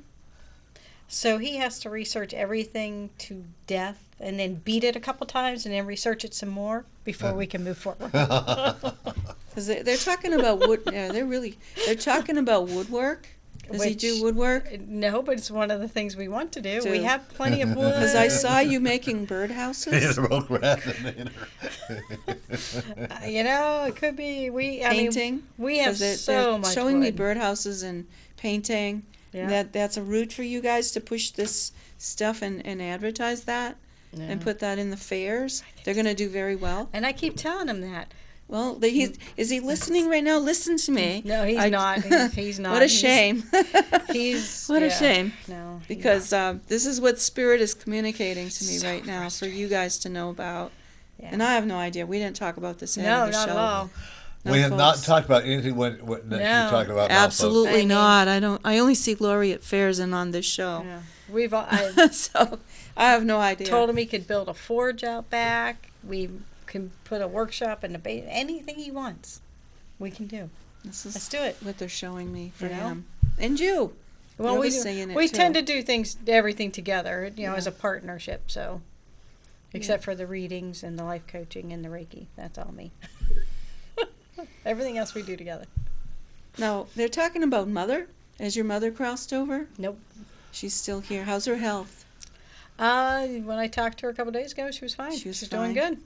so he has to research everything to death and then beat it a couple times and then research it some more before we can move forward. Because they're talking about wood. Yeah, they're talking about woodwork. Does he do woodwork? No, but it's one of the things we want to do. Do. We have plenty of wood. Because I saw you making birdhouses. It could be Painting. we have 'Cause they're so much showing me wood. birdhouses and painting. Yeah. That's a route for you guys to push this stuff and advertise that. and put that in the fairs. They're going to do very well. And I keep telling him that. Well, is he listening right now? Listen to me. No, he's not. He's not. What a shame. What a shame. No, because this is what Spirit is communicating to me right now for you guys to know about. Yeah. And I have no idea. We didn't talk about this ahead of the show. No, not at all. No, we have not folks. talked about anything that you're talking about Absolutely now, not. I only see Lori at fairs and on this show. Yeah. I So I have no idea. told him he could build a forge out back. We can put a workshop in the basement. Anything he wants, we can do. Let's do it. What they're showing me for You know? him. And you. Well, You're we saying it we too. tend to do everything together, Yeah. as a partnership. So, except for the readings and the life coaching and the Reiki, that's all me. Everything else we do together. Now, they're talking about Mother. Has your mother crossed over? Nope. She's still here. How's her health? When I talked to her a couple days ago, she was fine. She's doing fine. good.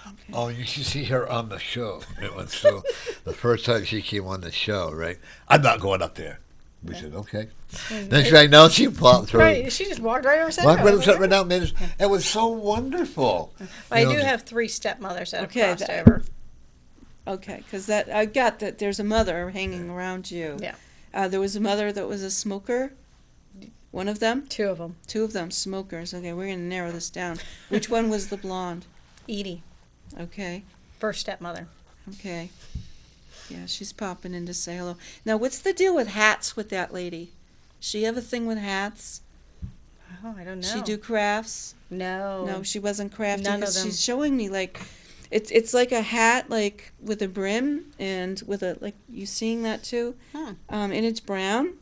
Okay. Oh, you should see her on the show. It was so the first time she came on the show, right? I'm not going up there. We said, okay. Then I know she popped through. Right, she just walked right over. Walked right down. It was so wonderful. I You know, do have 3 stepmothers that Okay, have crossed over. Okay, because I got that there's a mother hanging around you. Yeah. There was a mother that was a smoker. One of them? 2 of them. 2 of them, smokers. Okay, we're going to narrow this down. Which one was the blonde? Edie, Okay, first stepmother. okay. Yeah, she's popping in to say hello. Now, what's the deal with hats with that lady? She have a thing with hats? Oh, I don't know. She do crafts? No. No, she wasn't crafting. None of 'cause them. She's showing me like, it's like a hat like with a brim and with a like. You seeing that too? Huh. And it's brown.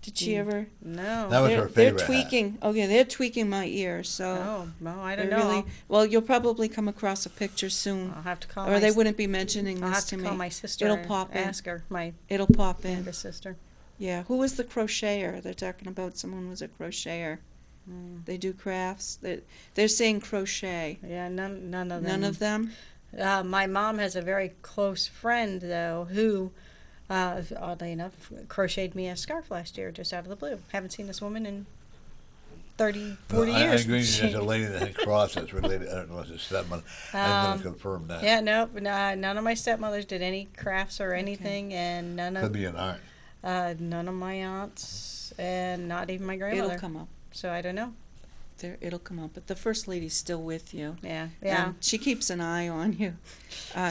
Did she ever? No. That was they're, her favorite They're tweaking. Okay, they're tweaking my ears. So Oh, no, I don't they're know. really well. You'll probably come across a picture soon, I'll have to call or my they wouldn't be mentioning I'll this have to to me. call my sister. It'll and pop in. ask her, my It'll pop in. youngest sister. Yeah. Who was the crocheter? They're talking about someone was a crocheter. They do crafts. They're saying crochet. Yeah, none of them. None of them. My mom has a very close friend, though, who, oddly enough, crocheted me a scarf last year just out of the blue. Haven't seen this woman in 30, 40 I years. agree. There's a lady that had crossed that's related. I don't know if it's a stepmother. I'm going to confirm that. Yeah, no, none of my stepmothers did any crafts or anything, and none Could of be an art. none of my aunts, and not even my grandmother. It'll come up. So I don't know. It'll come up. But the first lady's still with you. Yeah. And she keeps an eye on you.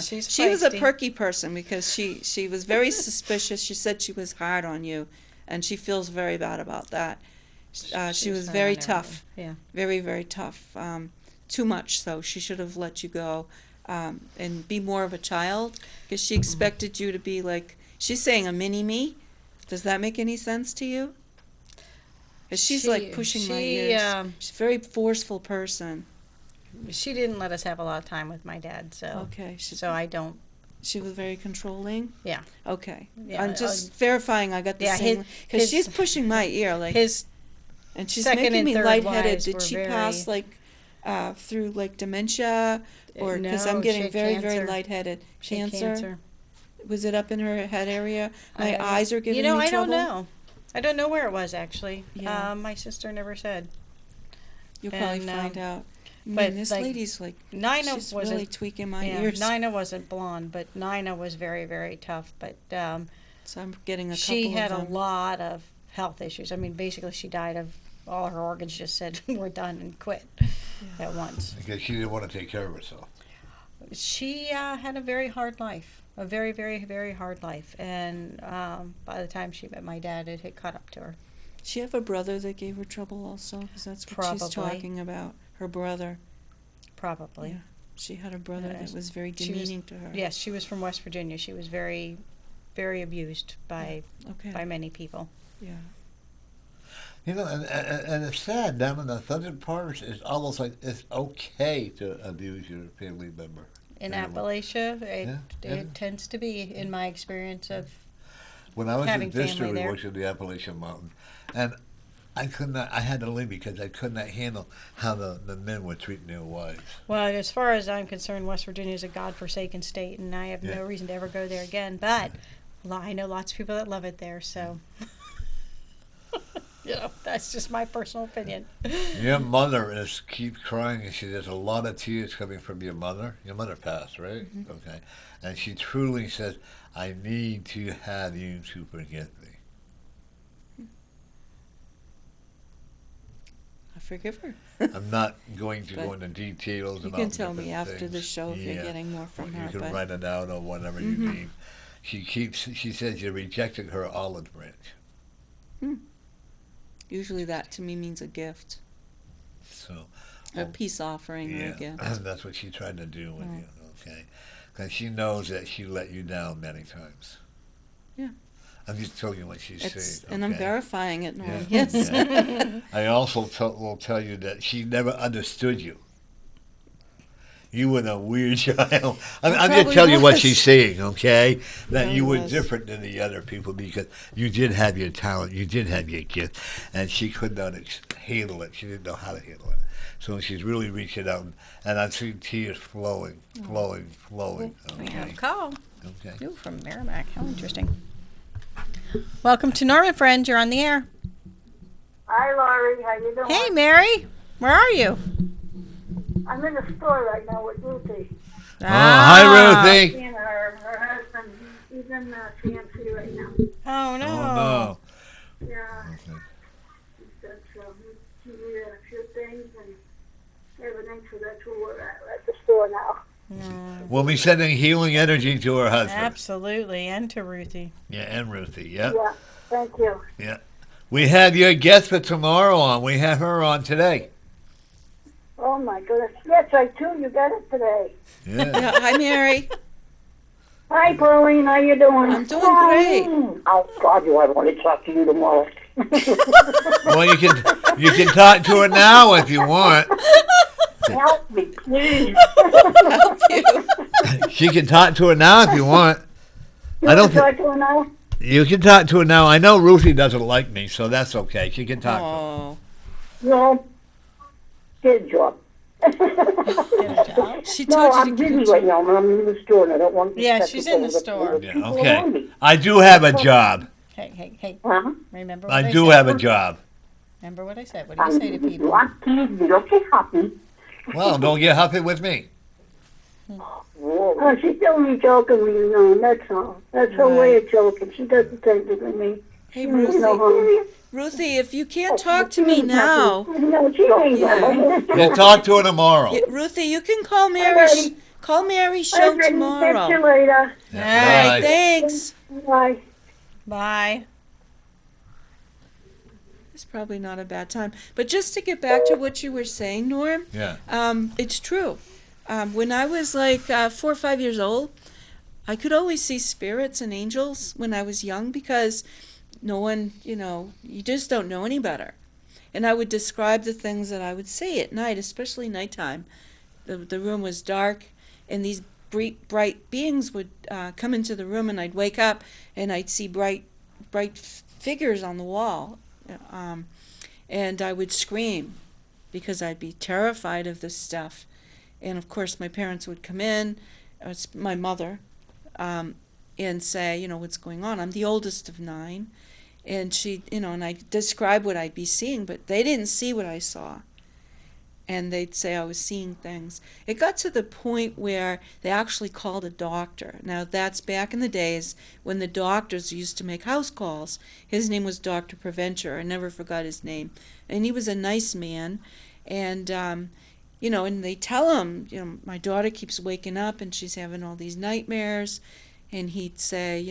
She's She was a feisty. perky person because she was very suspicious. She said she was hard on you, and she feels very bad about that. She was hard very on tough. everybody. Very, very tough. Too much so. She should have let you go and be more of a child because she expected you to be like, she's saying a mini-me. Does that make any sense to you? 'Cause she's like pushing my ears. She's a very forceful person. She didn't let us have a lot of time with my dad, so Okay. so I don't. She was very controlling? Yeah. Okay. Yeah, I'm just verifying I got the same. Because his- she's pushing my ear. Like, His and she's second making and me third lightheaded. wives Did were she very- pass, like, through, like, dementia? Or, because No, I'm she getting had very, cancer. very lightheaded. she had Cancer? Was it up in her head area? My I- eyes are giving me I trouble. don't know. I don't know where it was actually. Yeah. My sister never said. You'll probably And, find out. but, Man, this like, lady's, like, Nina she's wasn't. really tweaking my Yeah, ears. Nina wasn't blonde, but Nina was very, very tough. But So I'm getting a couple she had of a them. lot of health issues. I mean, basically, she died of all her organs. Just said we're done and quit at once. Because she didn't want to take care of herself. She had a very hard life, a very, very, very hard life. And by the time she met my dad, it had caught up to her. She have a brother that gave her trouble also? Because that's what she's Probably. talking about. Her brother. Probably. Yeah. She had a brother Yes. that was very She was- demeaning to her. Yes, she was from West Virginia. She was very, very abused by Okay. many people. Yeah. You know, and it's sad. Down in the southern parts, it's almost like it's okay to abuse your family member. In Yeah. Appalachia, Yeah. it tends to be, in my experience of. When I was Having in Vista, family we there. worked in the Appalachian Mountain, and I could not. I had to leave because I could not handle how the men were treating their wives. Well, as far as I'm concerned, West Virginia is a godforsaken state, and I have Yeah. no reason to ever go there again. But I know lots of people that love it there, so. You know. That's just my personal opinion. Your mother keeps crying, and there's a lot of tears coming from your mother. Your mother passed, right? Mm-hmm. Okay. And she truly says, I need to have you to forgive me. I forgive her. I'm not going to But go into details You about can tell me different after the things. show if you're Yeah. getting more from You her. can But write it out or whatever you need. She says you're rejecting her olive branch. usually that to me means a gift, So, a peace offering or a gift. that's what she tried to do with you, okay? Because she knows that she let you down many times. Yeah. I'm just telling you what she's saying. And I'm okay? verifying it, Norm. Yeah. Yes. Okay. I also will tell you that she never understood you. You were a weird child. I'm just probably telling you what was. she's saying, okay? That Probably you were was. different than the other people because you did have your talent, you did have your gift, and she could not handle it. She didn't know how to handle it. So she's really reaching out, and I've seen tears flowing. We have a Okay. call. Okay. Ooh, from Merrimack. How interesting. Welcome to Norman Friends. You're on the air. Hi, Laurie. How you doing? Hey, Mary. Where are you? I'm in the store right now with Ruthie. Oh, hi, Ruthie. And her husband, he's in CNC right now. Oh, no. Oh, no. Yeah. Okay. He said he needed a few things and everything, so that's where we're at the store now. We'll be sending healing energy to her husband. Absolutely. And to Ruthie. Yeah, and Ruthie, yeah. Yeah, thank you. Yeah. We have your guest for tomorrow on. We have her on today. Oh, my goodness. Yes, I too. You got it today. Yeah. Yeah, hi, Mary. Hi, Pauline. How you doing? I'm doing great. Oh, God, I want to talk to you tomorrow. Well, you can talk to her now if you want. Help me, please. Help you. She can talk to her now if you want. You I don't want to talk to her now? You can talk to her now. I know Ruthie doesn't like me, so that's okay. She can talk to her. Oh, No. Good job. Get a job. she No, told you I'm to busy get right now. I'm in the store and I don't want to Yeah, check she's it in the over store. the Yeah, people okay. around me. I do have a job. Hey. Huh? Remember what I I do said? have a job. Remember what I said. What do you say to people? I'm teasing you. Don't get happy. Well, don't get huffy with me. Oh, she's only joking with you, know, that's all. That's her way of joking. She doesn't take it with me. Hey, You Ruthie. know, Ruthie, if you can't talk to me now, No, she ain't. We'll talk to her tomorrow. Ruthie, you can call Mary's show Catch you tomorrow. later. All right, thanks. Bye. Bye. It's probably not a bad time. But just to get back to what you were saying, Norm, Yeah. it's true. When I was like 4 or 5 years old, I could always see spirits and angels when I was young because no one, you just don't know any better. And I would describe the things that I would see at night, especially nighttime. The room was dark, and these bright beings would come into the room, and I'd wake up, and I'd see bright figures on the wall. And I would scream because I'd be terrified of this stuff. And of course, my parents would come in, my mother, and say, what's going on? I'm the oldest of 9. And she, and I describe what I'd be seeing, but they didn't see what I saw. And they'd say I was seeing things. It got to the point where they actually called a doctor. Now, that's back in the days when the doctors used to make house calls. His name was Dr. Preventure. I never forgot his name. And he was a nice man. And, and they tell him, my daughter keeps waking up and she's having all these nightmares. And he'd say,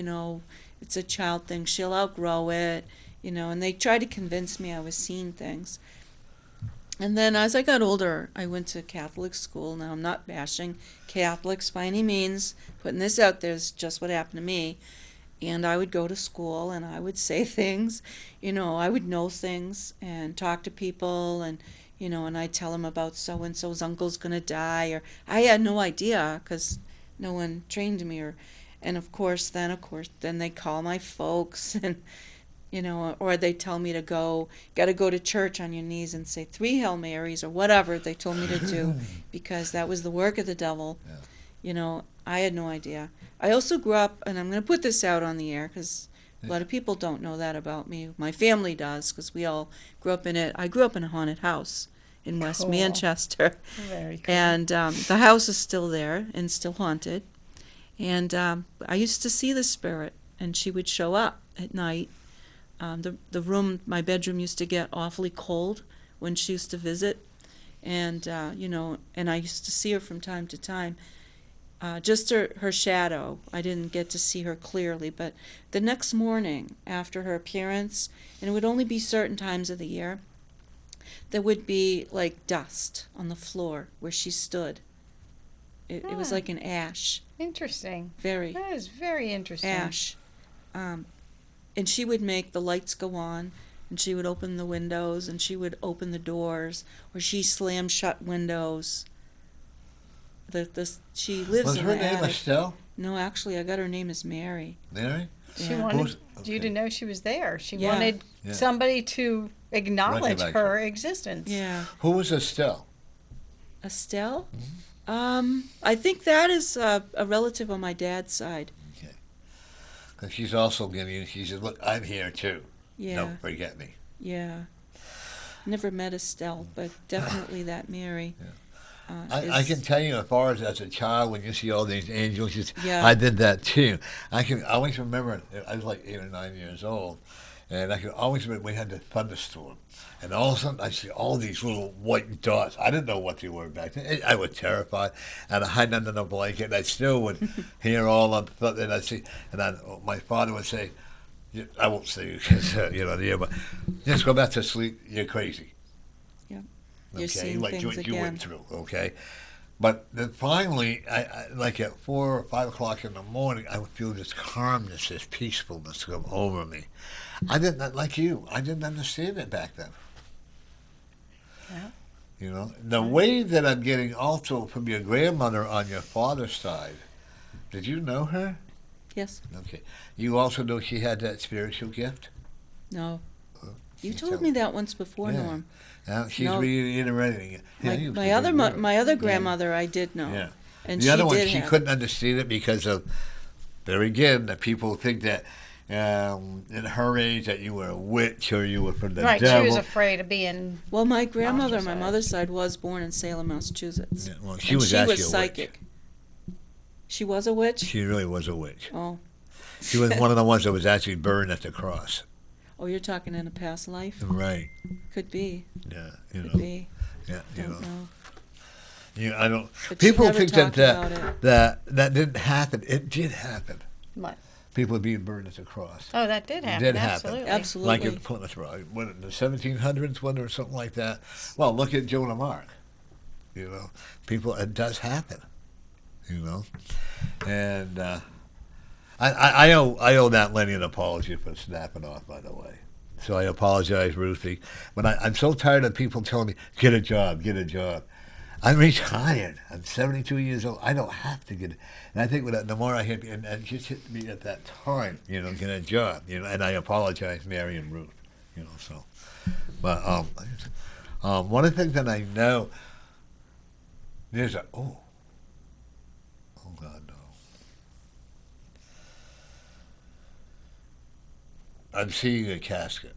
it's a child thing. She'll outgrow it, and they tried to convince me I was seeing things. And then as I got older, I went to Catholic school. Now, I'm not bashing Catholics by any means. Putting this out there is just what happened to me. And I would go to school and I would say things, I would know things and talk to people and, and I'd tell them about so-and-so's uncle's going to die. Or I had no idea because no one trained me. And of course, then they call my folks and, or they tell me to got to go to church on your knees and say 3 Hail Marys or whatever they told me to do because that was the work of the devil. Yeah. I had no idea. I also grew up, and I'm going to put this out on the air because A lot of people don't know that about me. My family does, because we all grew up in it. I grew up in a haunted house in West Cool. Manchester. Very cool. And the house is still there and still haunted. And I used to see the spirit, and she would show up at night. The room, my bedroom, used to get awfully cold when she used to visit. And, and I used to see her from time to time. Just her shadow. I didn't get to see her clearly, but the next morning after her appearance, and it would only be certain times of the year, there would be like dust on the floor where she stood. It was like an ash. Interesting. Very That is very interesting. ash. And she would make the lights go on, and she would open the windows, and she would open the doors, or she slammed shut windows. She lives Was in her the name attic. Estelle? No, actually, I got her name is Mary. Mary? She Yeah. wanted Who's- you to okay. know she was there. She Yeah. wanted Yeah. somebody to acknowledge Recognize her her. existence. Yeah. Who was Estelle? Estelle? I think that is a relative on my dad's side. Because she's also giving you, she said, look, I'm here too. Yeah. Don't forget me. Yeah. Never met Estelle, but definitely that Mary. I can tell you, as far as a child, when you see all these angels, Yeah. I did that too. I always remember, I was like 8 or 9 years old, and I can always remember we had the thunderstorm. And all of a sudden, I see all these little white dots. I didn't know what they were back then. I was terrified, and I hid under the blanket, and I still would hear all of the, and I'd see, my father would say, I won't say you, because, but just go back to sleep, you're crazy. You're seeing things you again. went through, okay? But then finally, I like at 4 or 5 o'clock in the morning, I would feel this calmness, this peacefulness come over me. I didn't, like you, I didn't understand it back then. Yeah. The way that I'm getting also from your grandmother on your father's side, did you know her? Yes. Okay. You also know she had that spiritual gift? No. You You told tell- me that once before, Yeah. Norm. She's No. reiterating it. Yeah, you- My you other did. my other grandmother, I did know. Yeah. And The she other one, did she have. couldn't understand it because of, there again, that people think that in her age that you were a witch or you were from the Right. devil. She was afraid of being. Well, my grandmother, on my Ostracized. mother's side, was born in Salem, Massachusetts. Yeah, well, And she was she actually was a psychic. witch. She was a witch? She really was a witch. Oh. She was one of the ones that was actually burned at the cross. Oh, you're talking in a past life? Right. Could be. Yeah. Could be. Yeah. Don't know. I don't. But she People never think talked about it. that didn't happen. It did happen. What? People being burned at the cross. Oh, that did happen. did happen. Absolutely. Absolutely. Like in Plymouth Rock, when in the 1700s, when or something like that. Well, look at Joan of Arc. People, it does happen. And I owe that Lenny an apology for snapping off, by the way. So I apologize, Ruthie. But I'm so tired of people telling me, get a job, get a job. I'm retired. I'm 72 years old. I don't have to get it. And I think the more I hit, and just hit me at that time, get a job, and I apologize, Mary and Ruth, so. But one of the things that I know, there's oh God, no. I'm seeing a casket.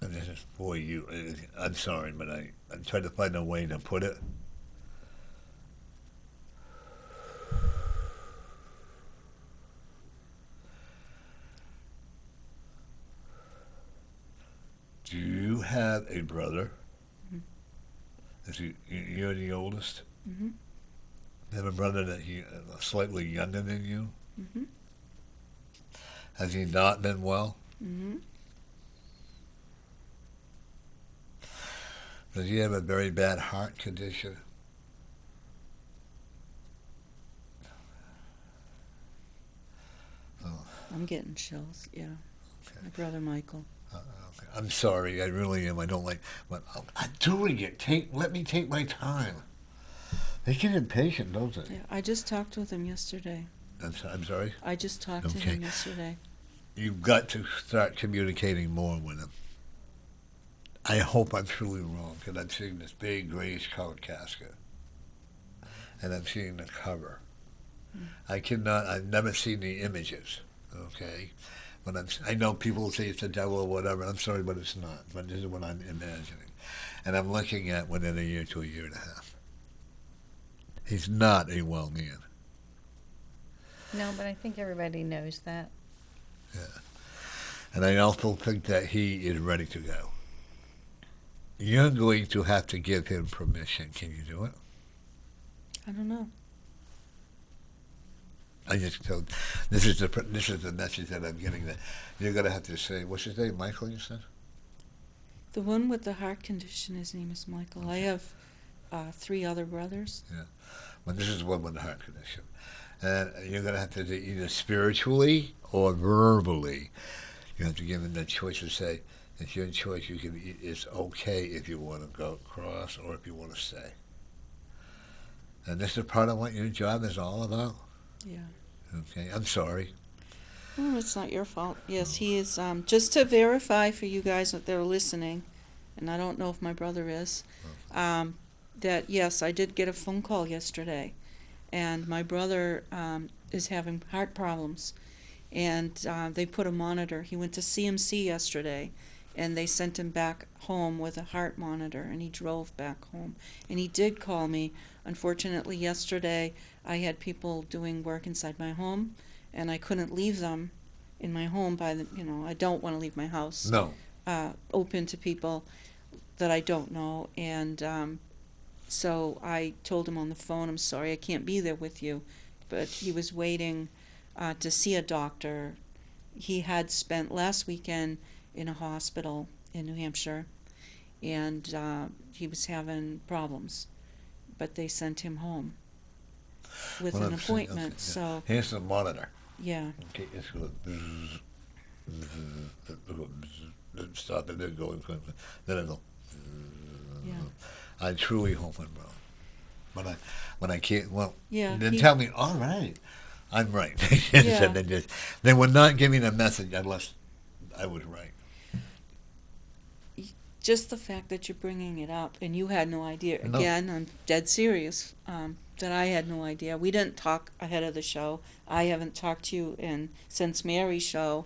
And this is for you. I'm sorry, but I'm trying to find a way to put it. Do you have a brother? Mm-hmm. You're the oldest? Mm-hmm. You have a brother that slightly younger than you? Mm-hmm. Has he not been well? Mm-hmm. Does he have a very bad heart condition? I'm getting chills, yeah. Okay. My brother Michael. Okay. I'm sorry, I really am. I don't like, but I'm doing it. Let me take my time. They get impatient, don't they? Yeah, I just talked with him yesterday. I'm sorry? I just talked to Okay. him yesterday. You've got to start communicating more with him. I hope I'm truly wrong, because I'm seeing this big grayish colored casket. And I'm seeing the cover. I cannot. I've never seen the images. Okay, but I know people will say it's the devil or whatever. I'm sorry, but it's not. But this is what I'm imagining, and I'm looking at within a year to a year and a half. He's not a well man. No, but I think everybody knows that. Yeah, and I also think that he is ready to go. You're going to have to give him permission. Can you do it? I don't know. I just told. This is the message that I'm getting. That you're going to have to say. What's his name? Michael. You said. The one with the heart condition, his name is Michael. I have 3 other brothers. Well, this is one with a heart condition, and you're going to have to do either spiritually or verbally. You have to give him the choice to say, "It's your choice. You can. It's okay if you want to go across or if you want to stay." And this is part of what your job is all about. Yeah. Okay, I'm sorry. Oh, it's not your fault. Yes, he is. Just to verify for you guys that they're listening, and I don't know if my brother is, that yes, I did get a phone call yesterday, and my brother is having heart problems, and they put a monitor. He went to CMC yesterday, and they sent him back home with a heart monitor, and he drove back home. And he did call me. Unfortunately, yesterday I had people doing work inside my home, and I couldn't leave them in my home I don't want to leave my house No. open to people that I don't know. And so I told him on the phone, I'm sorry, I can't be there with you. But he was waiting to see a doctor. He had spent last weekend in a hospital in New Hampshire, and he was having problems. But they sent him home with an appointment. Okay, So here's the monitor. yeah, Okay, it's going to stop and then go. Then it'll. yeah, I truly hope I'm wrong, but I can't. Well, yeah. then tell me. All right, I'm right. Yeah. They were not giving a message unless I was right. Just the fact that you're bringing it up, and you had no idea. No. Again, I'm dead serious. That I had no idea. We didn't talk ahead of the show. I haven't talked to you since Mary's show,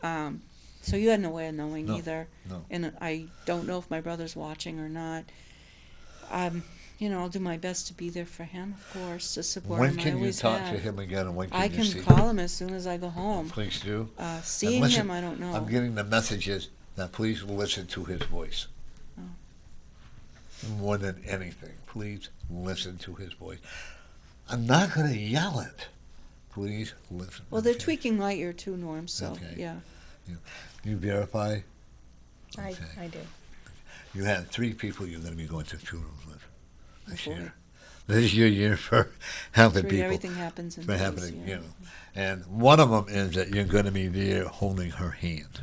so you had no way of knowing No, either. no. And I don't know if my brother's watching or not. I'll do my best to be there for him, of course, to support When him. I can you always talk have. to him again, and when can I you can see call him as soon as I go home. Please do. Seeing listen, him, I don't know. I'm getting the messages that please listen to his voice. Oh. More than anything, please listen to his voice. I'm not going to yell it. Please listen. Well, they're Okay. tweaking my ear too, Norm. So Okay. yeah. You verify. I Okay. do. You have 3 people you're going to be going to funerals with this Oh, boy. year. This is your year for helping people. Everything happens in For days, happening, yeah. you know. And one of them is that you're going to be there holding her hand.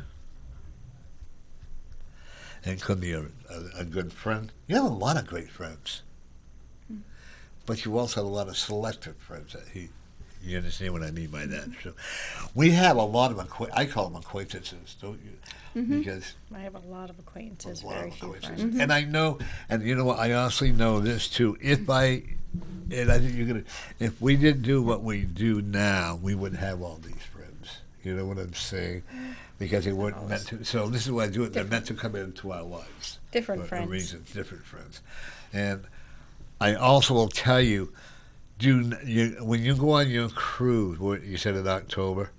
And it could be a good friend. You have a lot of great friends. But you also have a lot of selective friends that you understand what I mean by that. So we have a lot of I call them acquaintances, don't you? Mhm. Because I have a lot of acquaintances, a lot very of few acquaintances. friends. And I know, and you know what, I honestly know this too. And I think you're going to, if we didn't do what we do now, we wouldn't have all these friends. You know what I'm saying? Because they weren't meant to. So this is why I do it. They're meant to come into our lives. Different for friends. a reason, different friends. And I also will tell you, when you go on your cruise, what you said in October,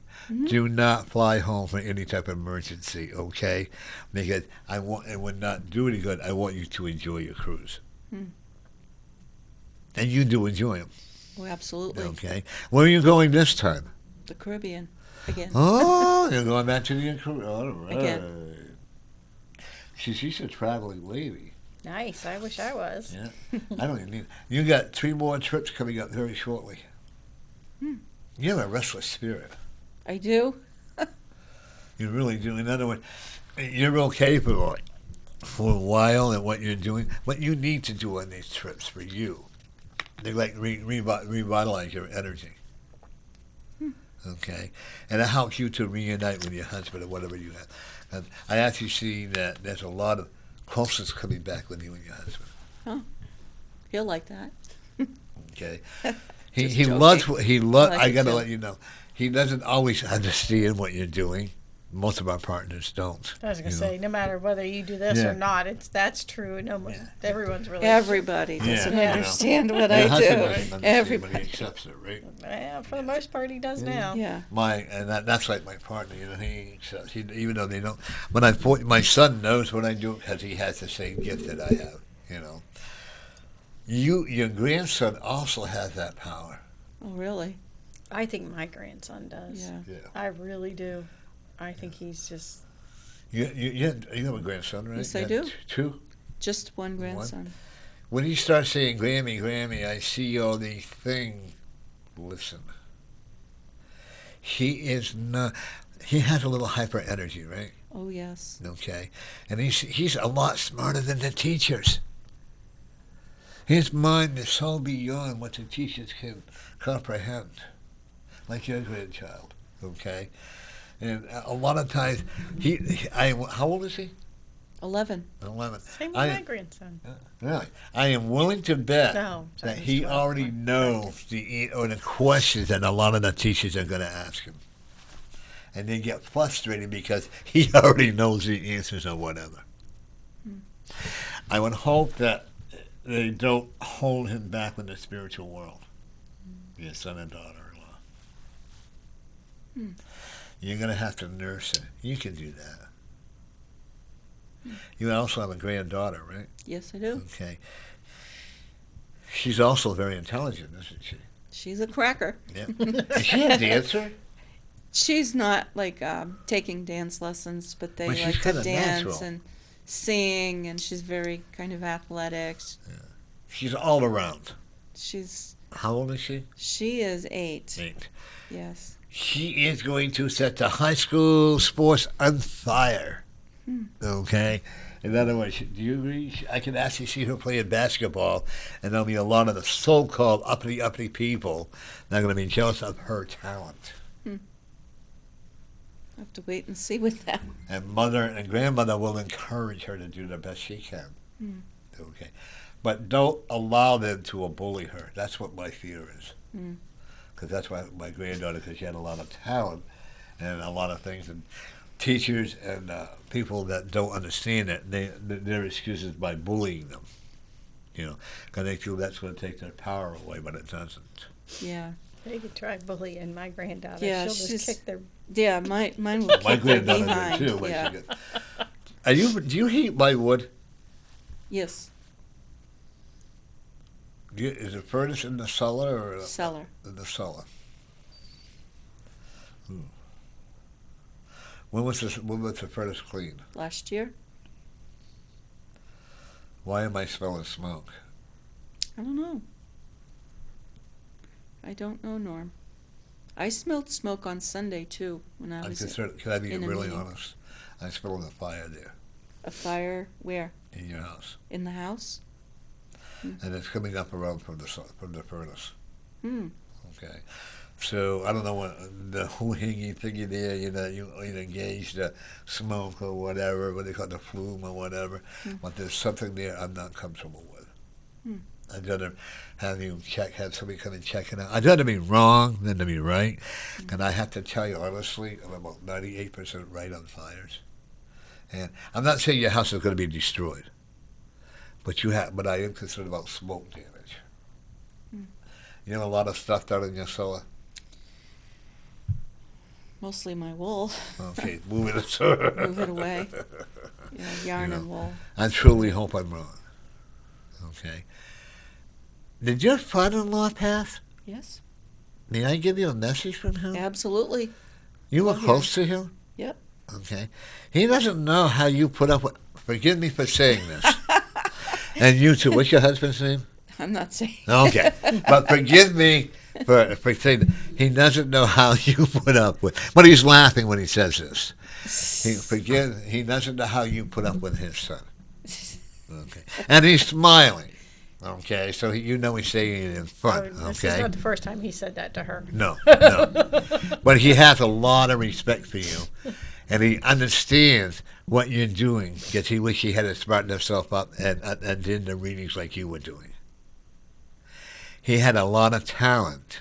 do not fly home for any type of emergency, okay? Because it would not do any good. I want you to enjoy your cruise. And you do enjoy them, Oh, absolutely. okay? Where are you going this time? The Caribbean again. Oh, you're going back to the Caribbean. All right. Again. She's a traveling lady. Nice. I wish I was. Yeah. I don't even need. You got 3 more trips coming up very shortly. You have a restless spirit. I do. You really do. In other words, you're real capable for a while at what you're doing. What you need to do on these trips for you, they like revitalize your energy. Okay, and it helps you to reunite with your husband or whatever you have. And I actually see that there's a lot of closeness coming back with you and your husband. He'll like that. Okay, He Just he joking. loves what he loves. I like I it gotta too. let you know, he doesn't always understand what you're doing. Most of our partners don't. I was gonna you say, no matter whether you do this Yeah. or not, that's true. No, everyone's really Everybody doesn't Yeah. understand what Your I husband do. doesn't understand, but Everybody. he accepts it, right? Yeah, for the most part, he does now. Yeah. That's like my partner. He accepts. Even though they don't. My son knows what I do because he has the same gift that I have. Your grandson also has that power. Oh, really? I think my grandson does. Yeah. Yeah. I really do. I think he's just. You have a grandson, right? Yes, You I have do. Two. Just one grandson. When he starts saying, "Grammy, Grammy," I see all these things. Listen. He is not. He has a little hyper energy, right? Oh, yes. Okay, and he's a lot smarter than the teachers. His mind is so beyond what the teachers can comprehend, like your grandchild. Okay, and a lot of times how old is he? 11. 11. Same with my grandson. Really, I am willing to bet No, sorry, that he's he 12. already knows the questions that a lot of the teachers are going to ask him. And they get frustrated because he already knows the answers or whatever. I would hope that they don't hold him back in the spiritual world. Your son and daughter-in-law. You're going to have to nurse it. You can do that. You also have a granddaughter, right? Yes, I do. Okay. She's also very intelligent, isn't she? She's a cracker. Yeah. Is she a dancer? She's not like taking dance lessons, but they But she's like to kinda dance natural. and sing, and she's very kind of athletic. She's all around. She's How old is she? She is 8. 8. Yes. She is going to set the high school sports on fire. Okay? In other words, do you agree? I can actually see her playing basketball, and there'll be a lot of the so-called uppity people that are going to be jealous of her talent. I have to wait and see with that. And mother and grandmother will encourage her to do the best she can. Okay? But don't allow them to bully her. That's what my fear is. Because that's why my granddaughter, because she had a lot of talent and a lot of things, and teachers and people that don't understand it, their excuse is by bullying them. Because they feel that's going to take their power away, but it doesn't. Yeah. They could try bullying my granddaughter. Yeah, She'll she's- just kick their. Yeah, mine will My kick their granddaughter behind. did too. When Yeah. she got, do you heat by wood? Yes. Is it furnace in the cellar or Cellar. in the cellar? When was the furnace cleaned? Last year. Why am I smelling smoke? I don't know. I don't know, Norm. I smelled smoke on Sunday too when I was Can I be in a really meeting. honest? I smelled a fire there a fire where in your house, in the house. and it's coming up around from the furnace. Hmm. Okay, so I don't know what the hoo-hingy thingy there. You engage the smoke or whatever, what they call the flume or whatever. But there's something there I'm not comfortable with. I'd rather have somebody come and check it out. I'd rather be wrong than to be right. And I have to tell you honestly, I'm about 98% right on fires. And I'm not saying your house is going to be destroyed, but I am concerned about smoke damage. You have a lot of stuff down in your cellar. Mostly my wool. Okay, move it. Move it away. Yarn and wool. I truly hope I'm wrong. Okay. Did your father-in-law pass? Yes. May I give you a message from him? Absolutely. You were Oh, yeah. close to him? Yep. Okay. He doesn't know how you put up with... Forgive me for saying this. And you too. What's your husband's name? I'm not saying. Okay. But forgive me for saying that. He doesn't know how you put up with... But he's laughing when he says this. He doesn't know how you put up with his son. Okay. And he's smiling. Okay, so he's saying it in front. This Okay, is not the first time he said that to her. no. But he has a lot of respect for you, and he understands what you're doing because he wishes he had smartened himself up and did the readings like you were doing. he had a lot of talent,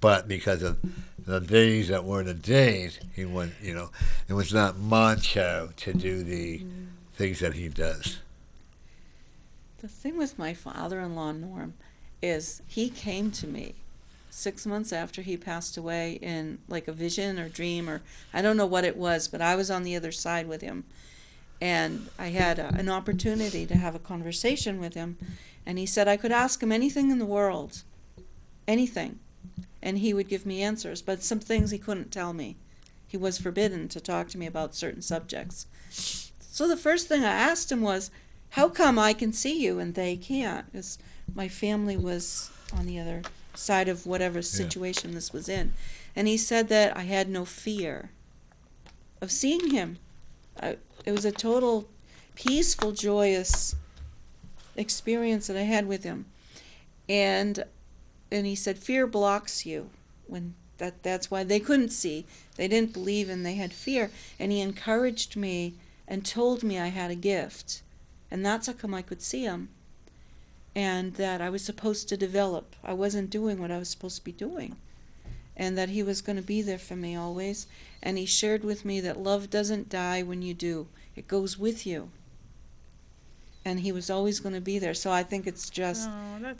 but because of the days that were the days, he went, it was not macho to do the things that he does. The thing with my father-in-law, Norm, is he came to me 6 months after he passed away in like a vision or dream, or I don't know what it was, but I was on the other side with him. And I had an opportunity to have a conversation with him. And he said I could ask him anything in the world, anything, and he would give me answers. But some things he couldn't tell me. He was forbidden to talk to me about certain subjects. So the first thing I asked him was, how come I can see you and they can't? Because my family was on the other side of whatever situation this was in. And he said that I had no fear of seeing him. It was a total peaceful, joyous experience that I had with him. And he said, fear blocks you. When that's why they couldn't see. They didn't believe and they had fear. And he encouraged me and told me I had a gift. And that's how come I could see him. And that I was supposed to develop. I wasn't doing what I was supposed to be doing. And that he was going to be there for me always. And he shared with me that love doesn't die when you do. It goes with you. And he was always going to be there. So I think it's just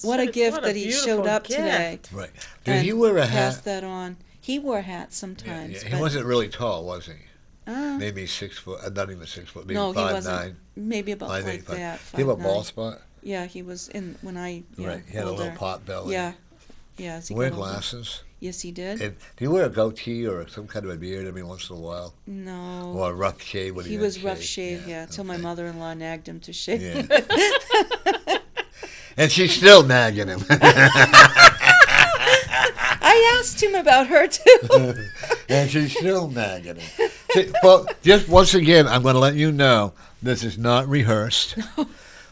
what a gift that he showed up today. Right. Did he wear a hat? Pass that on. He wore hats sometimes. He wasn't really tall, was he? Maybe 6 foot, not even 6 foot, maybe no, 5'9". he wasn't. Maybe about Five, like 8, 5. that. He had a 5'9". bald spot? Yeah, he was in when I. Yeah, right. He had older. a little pot belly. Yeah. Yeah. As he Wear got older. glasses? Yes, he did. And do you wear a goatee or some kind of a beard every once in a while? No. Or a rough shave when he was rough shaved, yeah, until my mother-in-law nagged him to shave. Yeah. And she's still nagging him. I asked him about her, too. And she's still nagging him. Well, just once again, I'm going to let you know this is not rehearsed. No.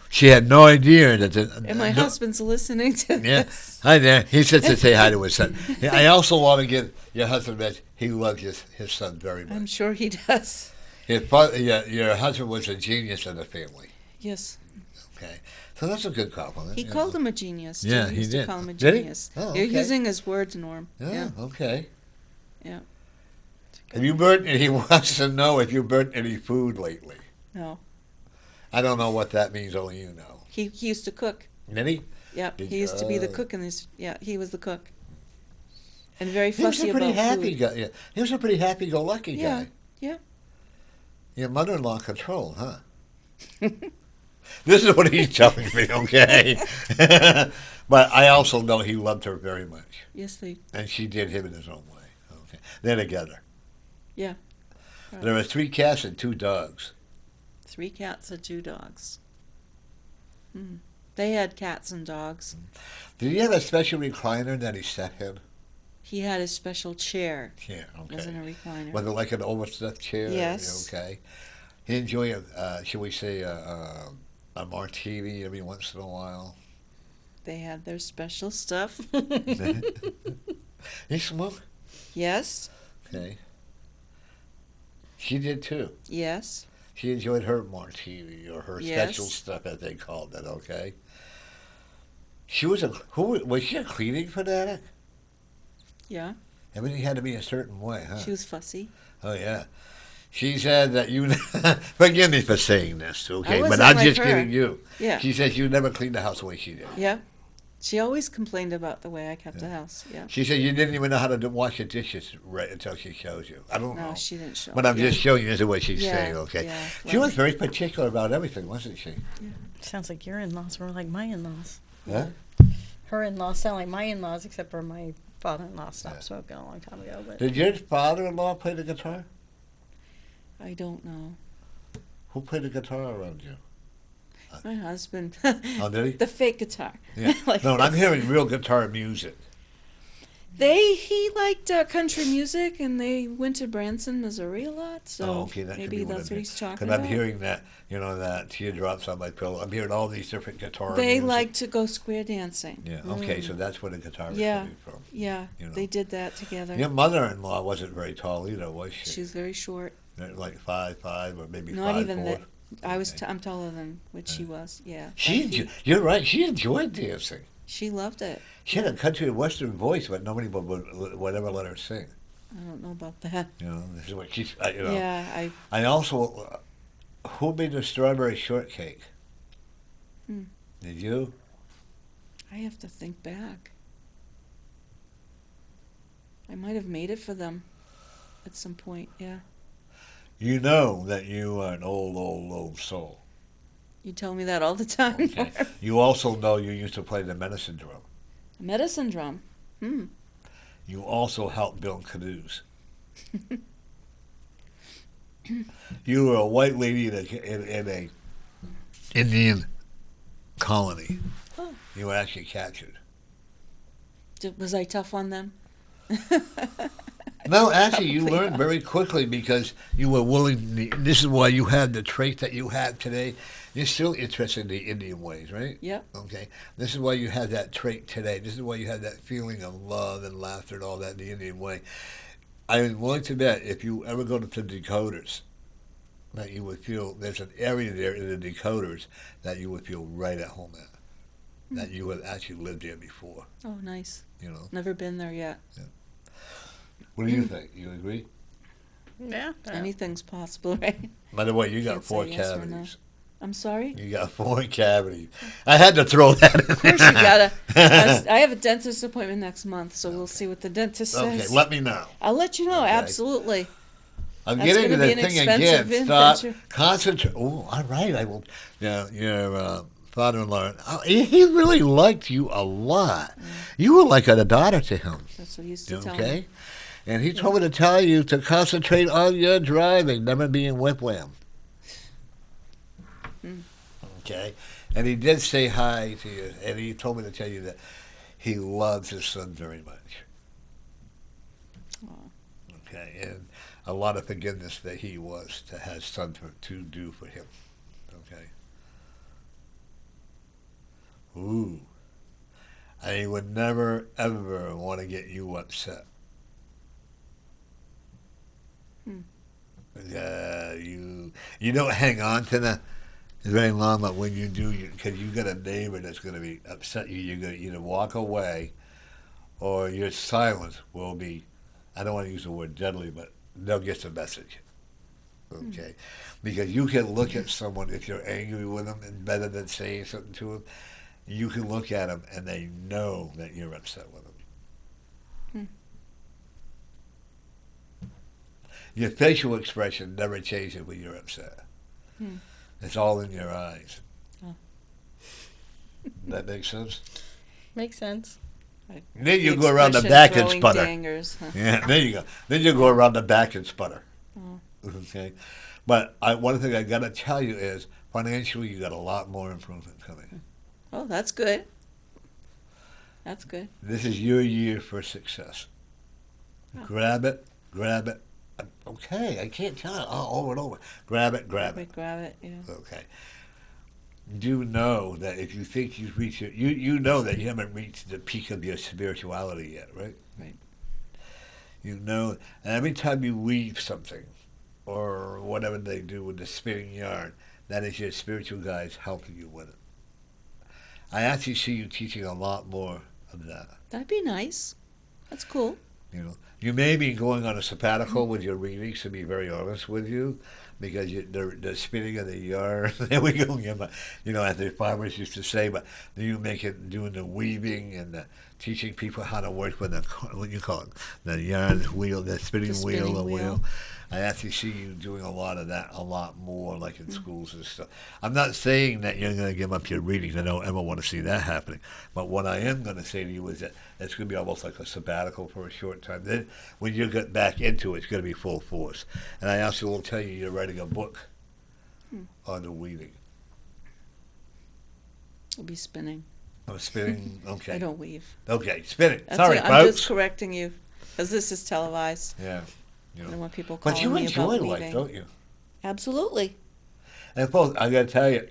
She had no idea that. And my husband's listening to this. Hi there. He said to say hi to his son. I also want to give your husband a message. He loves his son very much. I'm sure he does. Your husband was a genius in the family. Yes. Okay. So that's a good compliment. He called him a genius. Too. Yeah, he he used did. to call him a Did he? genius. Oh, You're okay. using his words, Norm. Yeah, okay. Yeah. Have you burnt, and he wants to know if you burnt any food lately. No. I don't know what that means, only you know. He used to cook. Did he? Yep. He used to be the cook in this. Yeah, he was the cook. And very He was fussy a pretty about happy food. guy. Yeah. He was a pretty happy-go-lucky Yeah, guy. yeah. Your mother-in-law control, huh? This is what he's telling me, okay? But I also know he loved her very much. Yes, they. And she did him in his own way. Okay. They're together. Yeah. Right. There are 3 cats and 2 dogs. 3 cats and 2 dogs. Mm. They had cats and dogs. Did he have a special recliner that he sat in? He had a special chair. Yeah, okay. Wasn't a recliner. Was it like an overstuffed chair? Yes. Okay. He enjoyed, should we say, a martini every once in a while. They had their special stuff. He smoked? Yes. Okay. She did too. Yes. She enjoyed her martini or her Yes. special stuff, as they called it. Okay. She was was she a cleaning fanatic? Yeah. Everything had to be a certain way, huh? She was fussy. Oh yeah. She said that you. Forgive me for saying this, okay? But wasn't I'm like just her. kidding you. Yeah. She said you never cleaned the house the way she did. Yeah. She always complained about the way I kept the house. Yeah. She said you didn't even know how to wash the dishes right until she shows you. I don't know. No, she didn't show. But I'm yeah. just showing you this is what she's Yeah, saying, okay? yeah, She well. was very particular about everything, wasn't she? Sounds like your in-laws were like my in-laws. Huh? Her in-laws sound like my in-laws, except for my father-in-law stopped smoking a long time ago. But Did your father-in-law play the guitar? I don't know. Who played the guitar around you? My husband. Oh, did he? The fake guitar. Yeah. Like No, I'm this. hearing real guitar music. He liked country music, and they went to Branson, Missouri a lot. So Oh, okay, that could maybe be what that's it what is. he's talking Because about. I'm hearing that, that teardrops on my pillow. I'm hearing all these different guitar They music. like to go square dancing. Yeah, okay, so that's where the guitar is Yeah. coming from. Yeah, You know. they did that together. Your mother-in-law wasn't very tall either, was she? She was very short. Like 5'5" or maybe 5'4". Not even that. Okay. I'm taller than what she was. Yeah. 5 She, feet. you're right. She enjoyed dancing. She loved it. She had a country and western voice, but nobody would ever let her sing. I don't know about that. You know, this is what she's. You know. Yeah, I also, who made the strawberry shortcake? Did you? I have to think back. I might have made it for them at some point, yeah. You know that you are an old soul. You tell me that all the time. Okay. You also know you used to play the medicine drum. Medicine drum. You also helped build canoes. You were a white lady in a Indian colony. Oh. You were actually captured. Was I tough on them? No, actually, you learned very quickly because you were willing. This is why you had the trait that you have today. You're still interested in the Indian ways, right? Yep. Okay. This is why you have that trait today. This is why you have that feeling of love and laughter and all that in the Indian way. I am willing to bet if you ever go to the Dakotas, that you would feel there's an area there in the Dakotas that you would feel right at home at. That you had actually lived there before. Oh, nice. You know. Never been there yet. What do you think? You agree? Yeah. Anything's possible, right? By the way, you got Can't say 4 yes or no. cavities. I'm sorry? You got 4 cavities. I had to throw that in. Of course you gotta. I have a dentist appointment next month, so we'll see what the dentist Okay, says. let me know. I'll let you know, Okay. absolutely. I'm That's getting to gonna the be an thing expensive again. Stop. adventure. Concentrate. Oh, all right. I will. Your father-in-law. He really liked you a lot. You were like a daughter to him. That's what he used to tell me. Okay. And he told me to tell you to concentrate on your driving, never being whip-wham. Okay. And he did say hi to you, and he told me to tell you that he loves his son very much. Okay, and a lot of forgiveness that he was to have son to do for him. Okay. Ooh. And he would never, ever want to get you upset. You don't hang on to the very long, but when you do, because you got a neighbor that's going to be upset you're going to either walk away or your silence will be, I don't want to use the word deadly, but they'll get the message. Okay? Because you can look at someone, if you're angry with them, and better than saying something to them, you can look at them and they know that you're upset with them. Your facial expression never changes when you're upset. It's all in your eyes. That makes sense? Makes sense. Then you go around the back and sputter. Dangers, huh? Yeah, there you go. Then you go around the back and sputter. Oh. Okay? But one thing I got to tell you is, financially, you got a lot more improvement coming. Oh, that's good. That's good. This is your year for success. Oh. Grab it. Okay, I can't tell it over and over. Grab it. Grab it, yeah. Okay. Do know that if you think you've reached it, you know that you haven't reached the peak of your spirituality yet, right? Right. You know, and every time you weave something, or whatever they do with the spinning yarn, that is your spiritual guides helping you with it. I actually see you teaching a lot more of that. That'd be nice. That's cool. You know, you may be going on a sabbatical with your readings, to be very honest with you, because the spinning of the yarn. There we go again. But as the farmers used to say, but you doing the weaving and teaching people how to work with what you call it, the yarn wheel, the spinning wheel. I actually see you doing a lot of that, a lot more, like in schools and stuff. I'm not saying that you're going to give up your readings. I don't ever want to see that happening. But what I am going to say to you is that it's going to be almost like a sabbatical for a short time. Then when you get back into it, it's going to be full force. And I also will tell you you're writing a book on the weaving. I'll be spinning. Oh, spinning? Okay. I don't weave. Okay, spinning. That's Sorry, it. folks. I'm just correcting you, because this is televised. Yeah. I don't want people But calling you me enjoy about life, weaving. don't you? Absolutely. And folks, I got to tell you,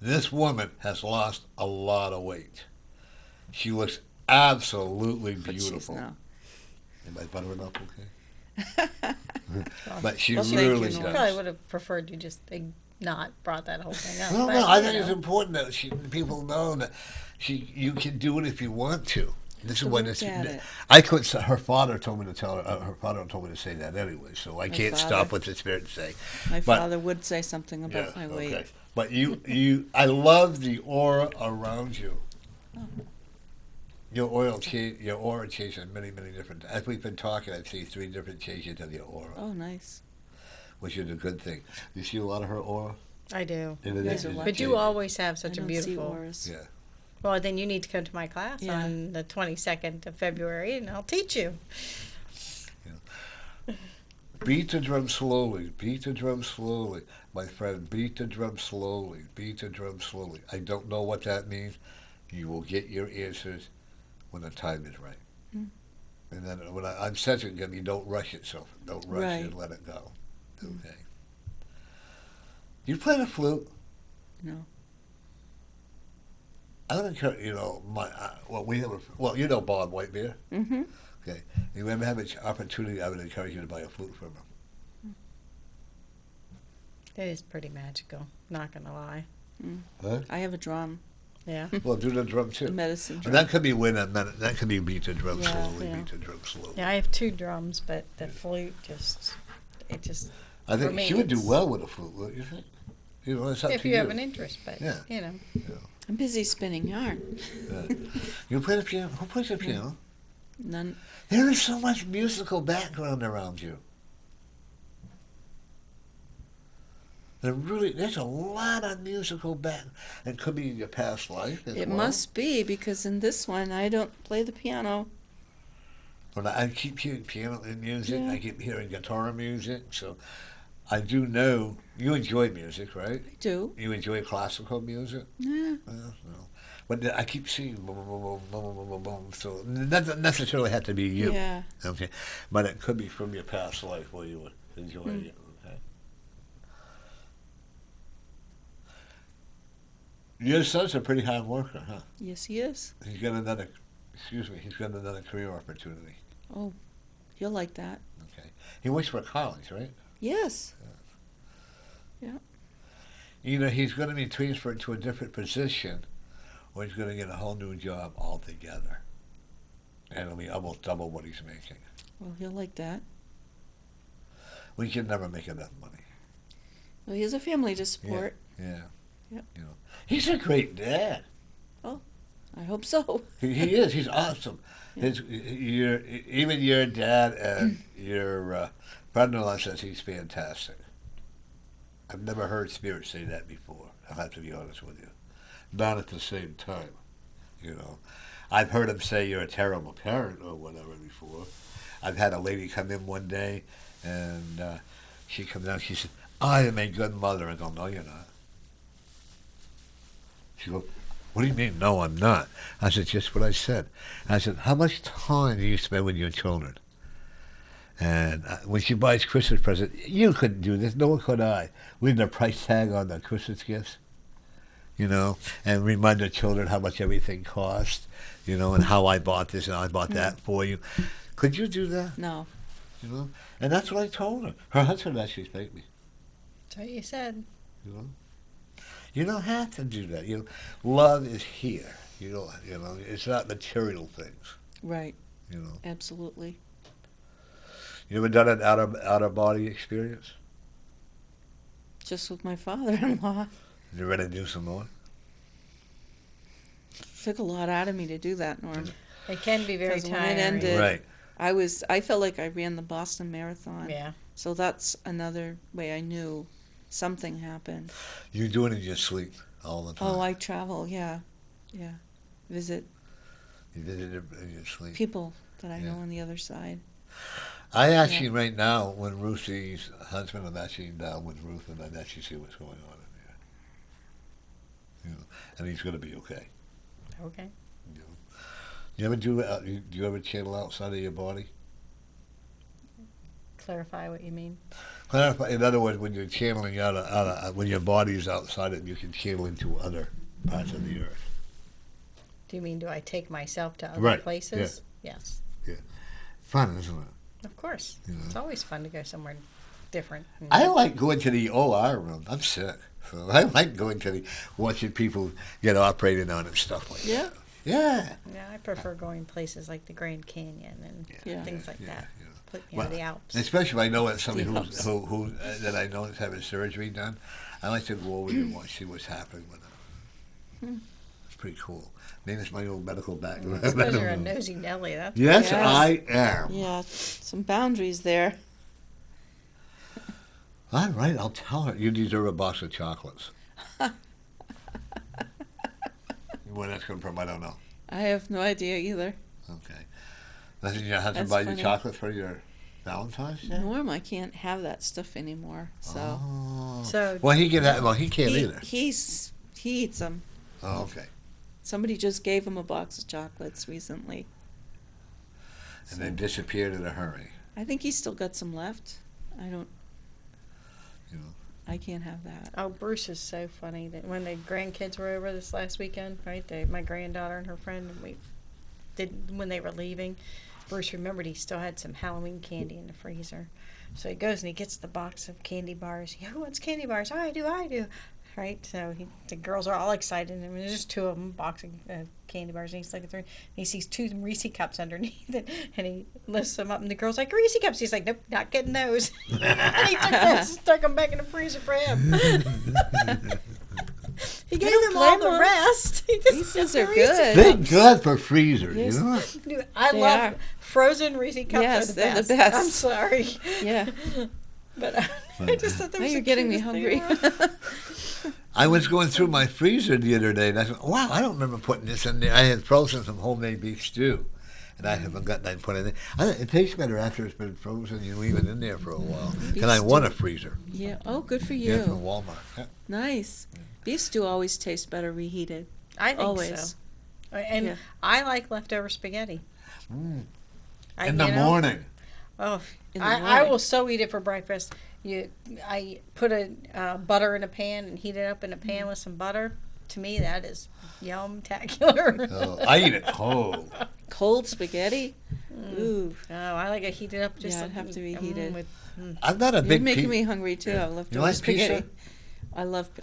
this woman has lost a lot of weight. She looks absolutely But she's beautiful. not. Am I buttering up okay? But she Well, thank really you, does. Norm. Probably would have preferred you just not brought that whole thing up. No, but, no, I you think it's know. important that people know that you can do it if you want to. This is To what look it's. at it. I could. Her father told me to tell her. Her father told me to say that anyway, so I My can't father- stop what the spirit say. My But- father would say something about my weight. Okay. But I love the aura around you. Oh. Your aura changes many, many different. As we've been talking, I see 3 different changes of your aura, Oh, nice. which is a good thing. You see a lot of her aura. I do. And it You is- guys are it's lucky. But you changing. always have I such a don't see beautiful. auras. Yeah. Well, then you need to come to my class Yeah. on the 22nd of February, and I'll teach you. Beat the drum slowly. Beat the drum slowly, my friend. Beat the drum slowly. Beat the drum slowly. I don't know what that means. You will get your answers when the time is right. Mm. And then when I'm sensing again, you don't rush it, so don't rush Right. it and let it go. Okay. You play the flute. No. I would encourage, you know Bob Whitebeard. Mm-hmm. Okay. If you ever have an opportunity, I would encourage you to buy a flute from him. It is pretty magical, not going to lie. Huh? I have a drum, Yeah. Well, do the drum too. a medicine And drum. that could be that could be beat the drum Yeah, slowly, yeah. beat the drum slowly. Yeah, I have 2 drums, but the flute I think for me, she would do it's- well with a flute, wouldn't you think? You know, it's up if to you you. have an interest, but, Yeah. you know. I'm busy spinning yarn. You play the piano? Who plays the piano? None. There is so much musical background around you. There's a lot of musical back. It could be in your past life as It well. must be, because in this one I don't play the piano. But I keep hearing piano music. Yeah. I keep hearing guitar music. So I do know you enjoy music, right? I do. You enjoy classical music? Yeah. No. But I keep seeing boom, boom, boom, boom, boom, boom, boom. So it doesn't necessarily have to be you. Yeah. Okay. But it could be from your past life where you were enjoying it. Okay. Your son's a pretty hard worker, huh? Yes, he is. He's got another career opportunity. Oh, he'll like that. Okay. He works for a college, right? Yes. Either he's going to be transferred to a different position, or he's going to get a whole new job altogether. And it'll be almost double what he's making. Well, he'll like that. We can never make enough money. Well, he has a family to support. Yeah. Yep. You know, he's a great dad. I hope so. He is. He's awesome. Yeah. Even your dad and your brother-in-law says he's fantastic. I've never heard Spirit say that before. I'll have to be honest with you. Not at the same time, you know. I've heard him say you're a terrible parent or whatever before. I've had a lady come in one day, and she come down. She said, "I am a good mother." I go, "No, you're not." She goes, "What do you mean? No, I'm not." I said, "Just what I said." I said, "How much time do you spend with your children?" And when she buys Christmas presents, you couldn't do this, nor could I. With the price tag on the Christmas gifts, you know, and remind the children how much everything cost, you know, and how I bought this and I bought that for you. Could you do that? No. You know, and that's what I told her. Her husband actually thanked me. That's what you said. You know, you don't have to do that. You know, love is here. You know, it's not material things. Right. You know, Absolutely. you ever done an out of body experience? Just with my father-in-law. You ready to do some more? Took a lot out of me to do that, Norm. It can be very 'Cause when it tiring. ended- Right. I felt like I ran the Boston Marathon. Yeah. So that's another way I knew something happened. You do it in your sleep all the time. Oh, I travel, yeah. Visit You did it in your sleep. people that I know Yeah. on the other side. I actually, right now, when Ruthie's husband, I'm actually down with Ruth, and I actually see what's going on in there. You know, and he's going to be okay. Okay. You know. You ever do you ever channel outside of your body? Clarify what you mean. Clarify. In other words, when you're channeling when your body is outside it, you can channel into other parts of the earth. Do you mean, do I take myself to other Right, places? Yes. Fun, isn't it? Of course. You know. It's always fun to go somewhere different. I like going to the OR room. I'm sick. So I like going to watching people get operated on and stuff like Yeah. that. Yeah. Yeah, I prefer going places like the Grand Canyon and Yeah. things like that. Well, The Alps. Especially if I know it's somebody The Alps. who that I know is having surgery done. I like to go over there and see what's happening with them. It's pretty cool. Maybe it's my old medical background. I Because don't you're a know. nosy Nelly. That's Yes, Yes. I am. Yeah, some boundaries there. All right, I'll tell her. You deserve a box of chocolates. Where that's coming from, I don't know. I have no idea either. Okay. Doesn't your husband That's buy you funny. chocolates for your Valentine's Day? Norm, I can't have that stuff anymore. So Oh. So Well, he can. Well, he can't either. he eats them. Oh, okay. Somebody just gave him a box of chocolates recently. And they disappeared in a hurry. I think he's still got some left. I don't. You know. I can't have that. Oh, Bruce is so funny that when the grandkids were over this last weekend, right? My granddaughter and her friend, and we did when they were leaving. Bruce remembered he still had some Halloween candy in the freezer, so he goes and he gets the box of candy bars. Who wants candy bars? I do. Right? So the girls are all excited, and there's just two of them, box of candy bars, and he's looking through, and he sees two Reese cups underneath it, and he lifts them up, and the girl's like, Reese cups. He's like, nope, not getting those. And he took those, stuck them back in the freezer for him. He gave them all blame the him. rest. He just Reese's took are the Reese good. Thank God for freezers, Yes. you know? Dude, I They love are. frozen Reese cups. Yes, are they're the the best. I'm sorry, Yeah. but I just thought they were Now so you're getting me cute as they hungry. were. I was going through my freezer the other day, and I thought, wow, I don't remember putting this in there. I had frozen some homemade beef stew, and I haven't gotten that put in there. It tastes better after it's been frozen. You leave it in there for a while. Beef And I want a stew. freezer. Yeah. Oh, good for Yeah, from you. Walmart. Yeah. Nice. Beef stew always tastes better reheated. I think Always. so. And Yeah. I like leftover spaghetti. Mm. I, In the you know, morning. Oh, In the I morning. will so eat it for breakfast. I put a butter in a pan and heat it up in a pan with some butter. To me, that is yum-tacular. Oh, I eat it cold. Cold spaghetti. Ooh. Oh, I like it heated up just Yeah, it'd have to be heated. with I'm not a You're big making pe- me hungry too. Yeah. I love You like spaghetti. pizza?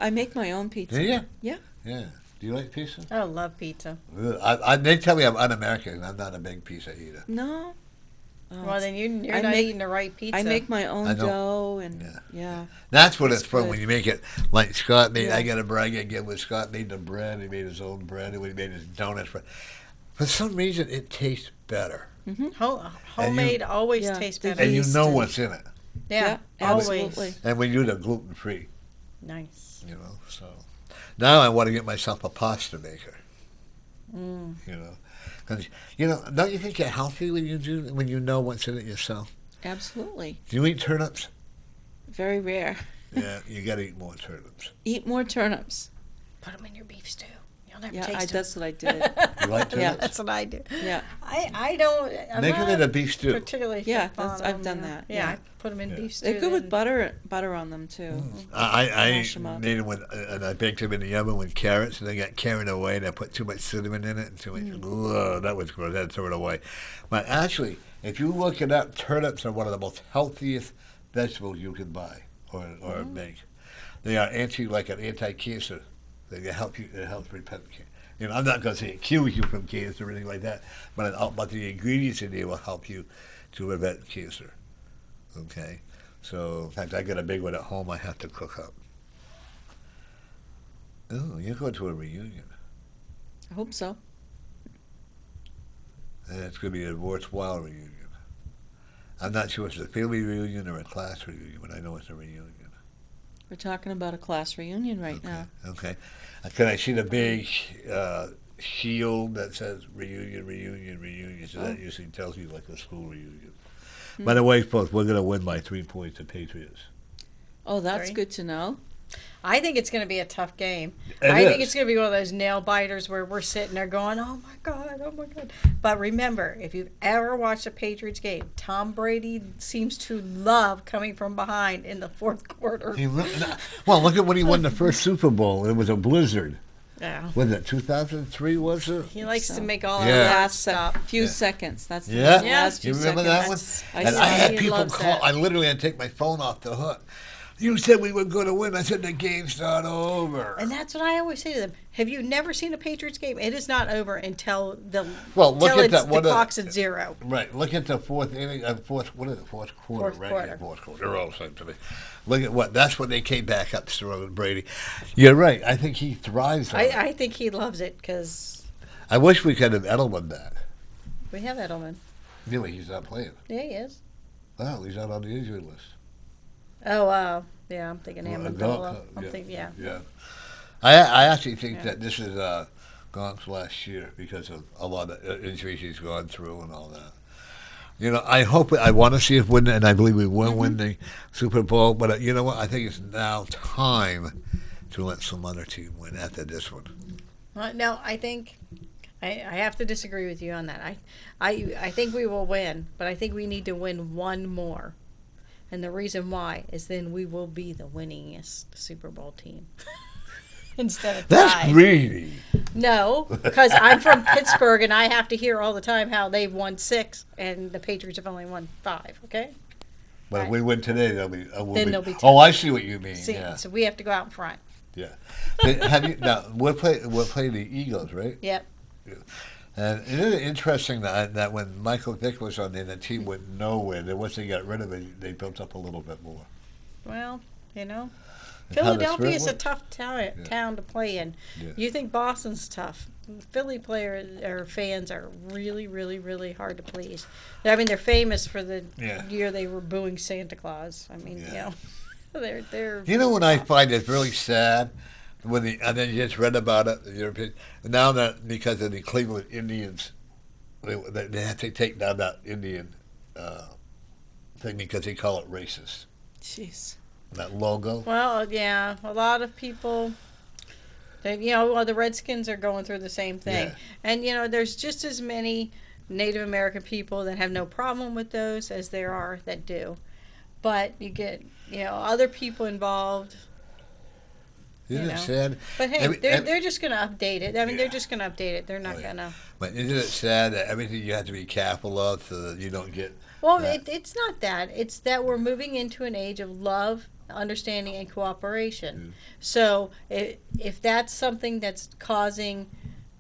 I make my own pizza. Do you? Yeah. Yeah. Do you like pizza? I love pizza. They tell me I'm un-American. I'm not a big pizza eater. No. Oh, Well, then you're I not make- eating the right pizza. I make my own I know. dough and Yeah. yeah. That's what It's it's from good. when you make it like Scott made. Yeah. I got to brag again when Scott made the bread. He made his own bread. And when he made his donuts. For some reason, it tastes better. Homemade always Yeah, tastes the better. And you Yeast know and- what's in it. Yeah, Yeah, always. absolutely. And we do the gluten-free, Nice. you know. So now I want to get myself a pasta maker, Mm. you know. 'Cause, you know, don't you think you're healthy when you know what's in it yourself? Absolutely. Do you eat turnips? Very rare. Yeah, you got to eat more turnips. Eat more turnips. Put them in your beef stew. You'll never Yeah, taste them. that's what I did. You like Yeah. turnips? That's what I do. Yeah. I don't. I'm Make them not in a beef stew. particularly Yeah, fond of I've them, done you know. that, Yeah, yeah. I put them in Yeah. beef stew. They're good with then- butter on them too. I Mash 'em up. made them with, and I baked them in the oven with carrots, and they got carried away, and I put too much cinnamon in it, and too much, ugh, that was gross, I had to throw it away. But actually, if you look it up, turnips are one of the most healthiest vegetables you can buy or make. They are an anti-cancer. They help you, it helps prevent cancer. You know, I'm not going to say it cures you from cancer or anything like that, but the ingredients in there will help you to prevent cancer. Okay? So, in fact, I got a big one at home I have to cook up. Oh, you're going to a reunion. I hope so. And it's going to be a worthwhile reunion. I'm not sure if it's a family reunion or a class reunion, but I know it's a reunion. We're talking about a class reunion right Okay. now. Okay. Can I see the big shield that says reunion, reunion, reunion? So that usually tells you like a school reunion. By the way, folks, we're going to win by 3 points to Patriots. Oh, that's Sorry? good to know. I think it's going to be a tough game. It I think is. it's going to be one of those nail biters where we're sitting there going, "Oh my god, oh my god!" But remember, if you've ever watched a Patriots game, Tom Brady seems to love coming from behind in the fourth quarter. Well, look at when he won the first Super Bowl. It was a blizzard. Yeah. Was it 2003? Was it? He likes So, to make all Yeah. our last stop. few Yeah. seconds. That's the Yeah. last You few remember seconds. that one? That's- And saw I had he people loves call. that. I literally had to take my phone off the hook. You said we were going to win. I said the game's not over. And that's what I always say to them. Have you never seen a Patriots game? It is not over until Well, look till at it's, that. the What clock's at 0. Right. Look at the fourth inning. What is it? Fourth quarter. Fourth right? quarter. Yeah, fourth quarter. They're all the same to me. Look at what. That's when they came back up throwing Brady. You're right. I think he thrives on it. I think he loves it because I wish we could have Edelman back. we have Edelman. Anyway, he's not playing. Yeah, he is. Oh, he's not on the injury list. Oh, yeah, I'm thinking Well, Amendola. no, I'm yeah, thinking, yeah. Yeah. I actually think Yeah. that this is Gonk's last year because of a lot of injuries he's gone through and all that. You know, I want to see us win, and I believe we will win the Super Bowl. But you know what? I think it's now time to let some other team win after this one. No, I think I have to disagree with you on that. I think we will win, but I think we need to win one more. And the reason why is then we will be the winningest Super Bowl team. Instead of That's tied. greedy. No, because I'm from Pittsburgh and I have to hear all the time how they've won 6 and the Patriots have only won 5, okay? But if Right. we win today, they'll be. Then they'll be Oh, I see what you mean. See, Yeah. so we have to go out in front. Yeah. Have you now? We'll play the Eagles, right? Yep. And it is interesting that when Michael Vick was on there, the team went nowhere. Then once they got rid of it, they built up a little bit more. Well, you know, And how the Philadelphia is a spirit tough town to play in. Yeah. You think Boston's tough. Philly players or fans are really, really, really hard to please. I mean, they're famous for the Yeah. year they were booing Santa Claus. I mean, Yeah. they're. You know what I find is really sad and then you just read about it. The European now that because of the Cleveland Indians, they have to take down that Indian thing because they call it racist. Jeez. That logo. Well, yeah, a lot of people. The Redskins are going through the same thing, Yeah. and there's just as many Native American people that have no problem with those as there are that do, but you get other people involved. Isn't you it know. sad? But hey, Every- they're just going to update it. I mean, Yeah. they're just going to update it. They're not Oh, yeah. going to. But isn't it sad that everything you have to be careful of so that you don't get. Well, Right. it's not that. It's that we're moving into an age of love, understanding, and cooperation. So if that's something that's causing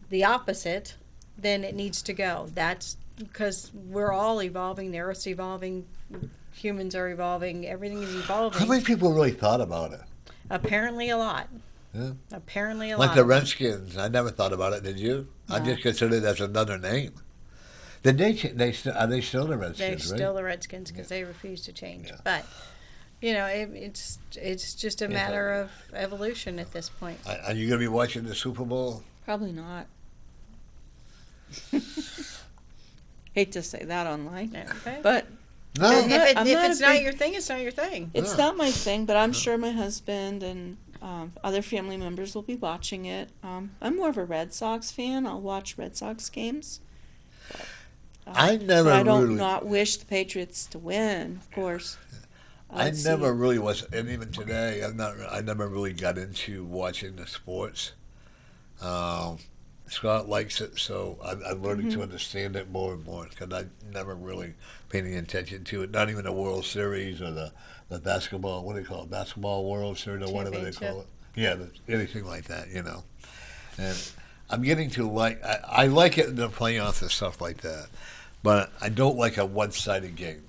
the opposite, then it needs to go. That's because we're all evolving. The Earth's evolving. Humans are evolving. Everything is evolving. How many people really thought about it? Apparently a lot. Yeah. Apparently a Like lot. the of them. Redskins, I never thought about it. Did you? I No. just considered it as another name. Did are they still the They're Redskins? still the Redskins because they refuse to change. Yeah. But it's just a matter of evolution at this point. Are you going to be watching the Super Bowl? Probably not. Hate to say that online, Okay. but No. I'm not- if I'm it's a not big- your thing, it's not your thing. it's Yeah. not my thing. But I'm sure my husband and other family members will be watching it. I'm more of a Red Sox fan. I'll watch Red Sox games. But, I never but I don't really- not wish the Patriots to win, of course. I Let's see. never really was, and even today, I never really got into watching the sports. Scott likes it, so I'm learning to understand it more and more because I never really paid any attention to it. Not even the World Series or the basketball. What do they call it? Basketball World Series or whatever they call it. Yeah, anything like that, And I'm getting to I like it in the playoffs and stuff like that, but I don't like a one-sided game.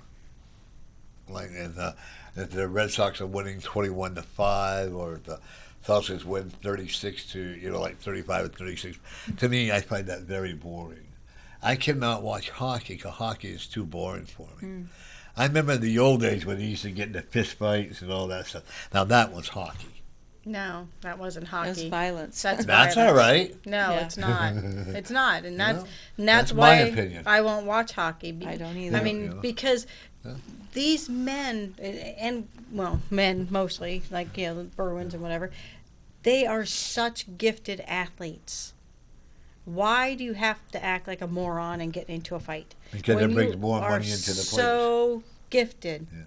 Like if the Red Sox are winning 21-5, or if the Celtics win 36 to like 35 or 36. To me, I find that very boring. I cannot watch hockey because hockey is too boring for me. I remember the old days when they used to get into fist fights and all that stuff. Now that was hockey. No, that wasn't That's hockey. violence. That's That's violence. all right. No, Yeah. it's not. It's not, and Well, that's that's why my opinion. I won't watch hockey. I don't either. I mean, Yeah. because Yeah. these men men mostly, like the Bruins and whatever, they are such gifted athletes. Why do you have to act like a moron and get into a fight? Because When it brings you more are money into the players. so gifted Yeah.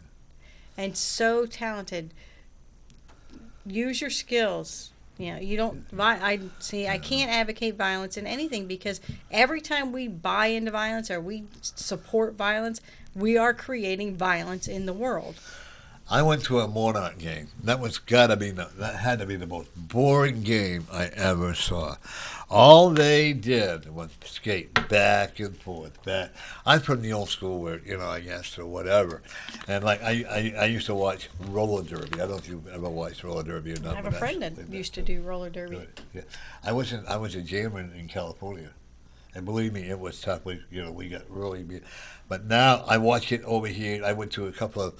and so talented. Use your skills You know, you don't. I see. I can't advocate violence in anything because every time we buy into violence or we support violence, we are creating violence in the world. I went to a Monarch game. That had to be the most boring game I ever saw. All they did was skate back and forth. I'm from the old school where, I guess, or whatever. And like I used to watch roller derby. I don't know if you've ever watched roller derby or not. I have a friend that used to do roller derby. Yeah. I was a jailer in California. And believe me, it was tough. We got really beat. But now I watch it over here. I went to a couple of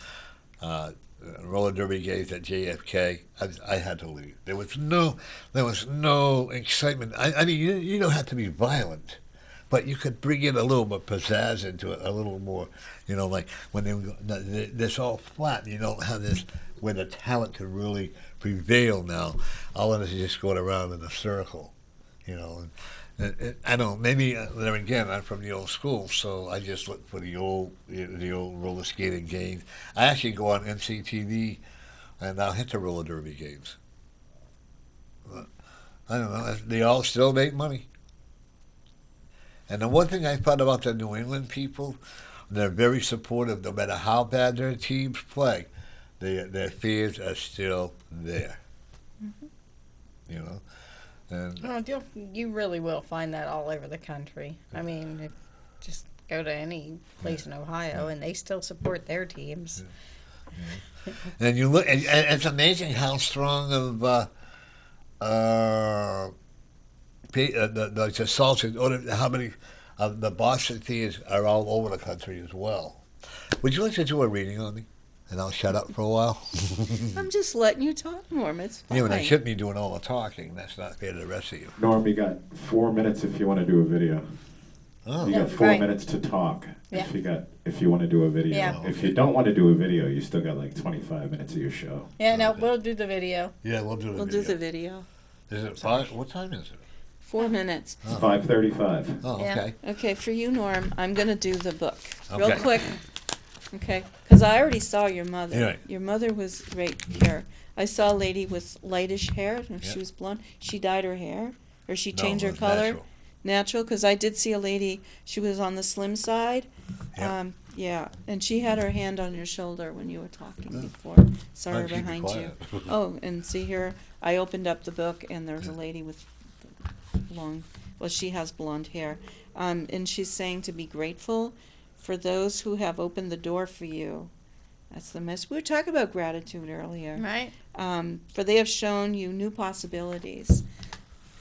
roller derby games at JFK. I had to leave. There was no excitement. I mean, you don't have to be violent, but you could bring in a little more pizzazz into it, a little more, like when this all flat. You don't have this where the talent can really prevail now. All of us is just going around in a circle, I don't. Maybe there again, I'm from the old school, so I just look for the old roller skating games. I actually go on NCTV, and I'll hit the roller derby games. I don't know. They all still make money. And the one thing I found about the New England people, they're very supportive. No matter how bad their teams play, their fans are still there. Mm-hmm. And you really will find that all over the country. I mean, just go to any place in Ohio, and they still support their teams. Yeah. And you look, and it's amazing how strong of the assaults, how many of the Boston thieves are all over the country as well. Would you like to do a reading on me? And I'll shut up for a while. I'm just letting you talk, Norm. It's fine. Yeah, but I shouldn't be doing all the talking. That's not fair to the rest of you. Norm, you got 4 minutes if you want to do a video. Oh. You got 4 minutes to talk if you want to do a video. Yeah. If you don't want to do a video, you still got like 25 minutes of your show. Yeah, no, we'll do the video. Yeah, we'll do the video. We'll do the video. Is it 5? What time is it? 4 minutes. It's 5:35. Oh, okay. Okay, for you, Norm, I'm going to do the book. Okay. Real quick. Okay, because I already saw your mother. Right. Your mother was right here. I saw a lady with lightish hair. She was blonde. She dyed her hair, or she changed her color. Natural, because I did see a lady. She was on the slim side. Yep. Yeah, and she had her hand on your shoulder when you were talking before. Saw her behind you. Oh, and see here, I opened up the book, and there's a lady with long. Well, she has blonde hair, and she's saying to be grateful for those who have opened the door for you. That's the message. We were talking about gratitude earlier. Right. For they have shown you new possibilities.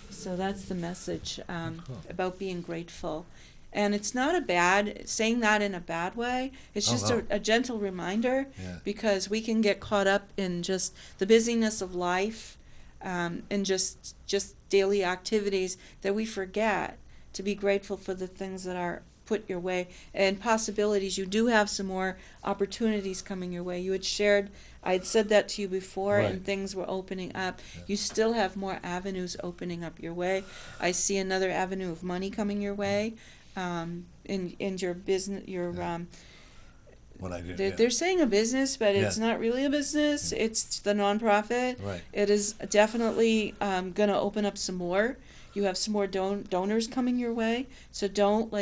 So that's the message about being grateful. And it's not saying that in a bad way. It's just a gentle reminder because we can get caught up in just the busyness of life and just daily activities that we forget to be grateful for the things that are put your way and possibilities. You do have some more opportunities coming your way. You had shared, I had said that to you before, right, and things were opening up. You still have more avenues opening up your way. I see another avenue of money coming your way, in your business. What I do, they're saying a business, but it's not really a business. It's the nonprofit. Right. It is definitely going to open up some more. You have some more donors coming your way, so don't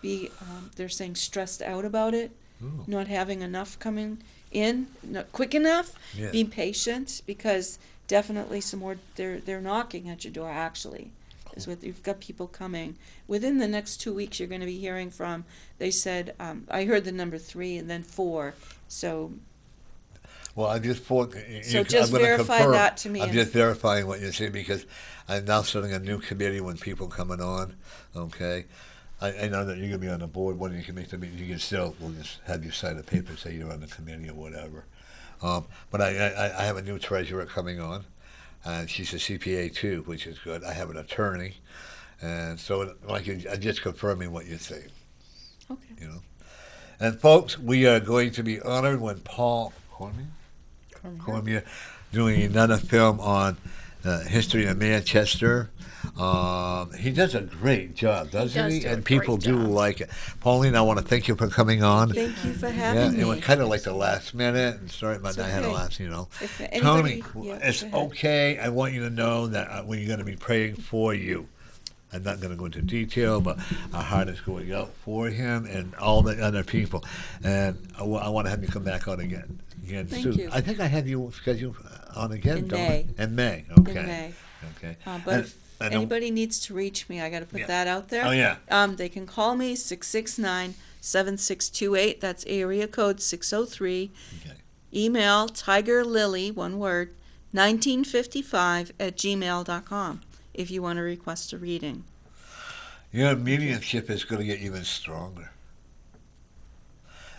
be they're saying stressed out about it. Ooh. Not having enough coming in, not quick enough. Be patient, because definitely some more they're knocking at your door. Actually, is what you've got people coming within the next 2 weeks. You're going to be hearing from. They said I heard the number 3 and then 4. So. Well, I just thought. So just verify that to me. I'm just verifying what you're saying because I'm now starting a new committee when people coming on. Okay. I know that you're going to be on the board. When you can make the meeting, you can still, we'll just have you sign a paper, say you're on the committee or whatever. But I have a new treasurer coming on, and she's a CPA too, which is good. I have an attorney, and so I'm just confirming what you're saying. Okay. And folks, we are going to be honored when Paul Cormier doing another film on history of Manchester. He does a great job, doesn't does he? do a And people great do job. like it. Pauline, I want to thank you for coming on. Thank you for Yeah, having it me. was kind of like the last minute, and sorry about It's not having the okay. last, If Tony, anybody, yeah, it's go ahead. okay. I want you to know that we're going to be praying for you. I'm not going to go into detail, but our heart is going out for him and all the other people. And I want to have you come back on again. Thank soon. you. I think I have you scheduled on again, In don't May. I? In May. Okay. In May. Okay. But And- if and- anybody needs to reach me, I got to put Yeah. that out there. Oh, yeah. They can call me 669-7628. That's area code 603. Okay. Email tigerlily, one word, 1955 @gmail.com if you want to request a reading. Your mediumship is going to get even stronger.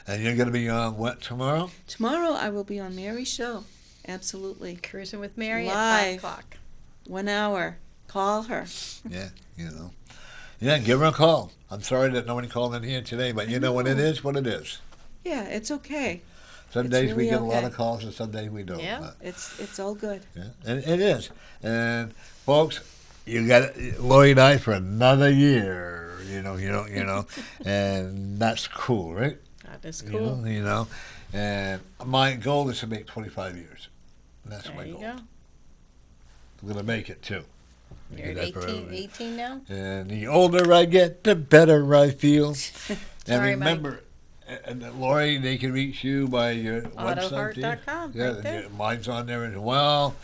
And you're going to be on what tomorrow? Tomorrow I will be on Mary's show. Absolutely. Cruising with Mary Live. at 5 o'clock. 1 hour. Call her. Yeah, Yeah, give her a call. I'm sorry that nobody called in here today, but you know what it is, what it is. Yeah, it's okay. Some It's days we really get a lot okay. of calls and some days we don't. Yeah. but, It's all good. yeah, and it is. And folks, you got Lori and I for another year, and that's cool, right? That is cool. And my goal is to make 25 years. That's There my you goal. go. I'm going to make it too. You're Do at that for 18, everybody. 18 now? And the older I get, the better I feel. And Sorry, Mike. remember, and Lori, they can reach you by your website. dear. Autoheart.com, Yeah, right there. mine's on there as well.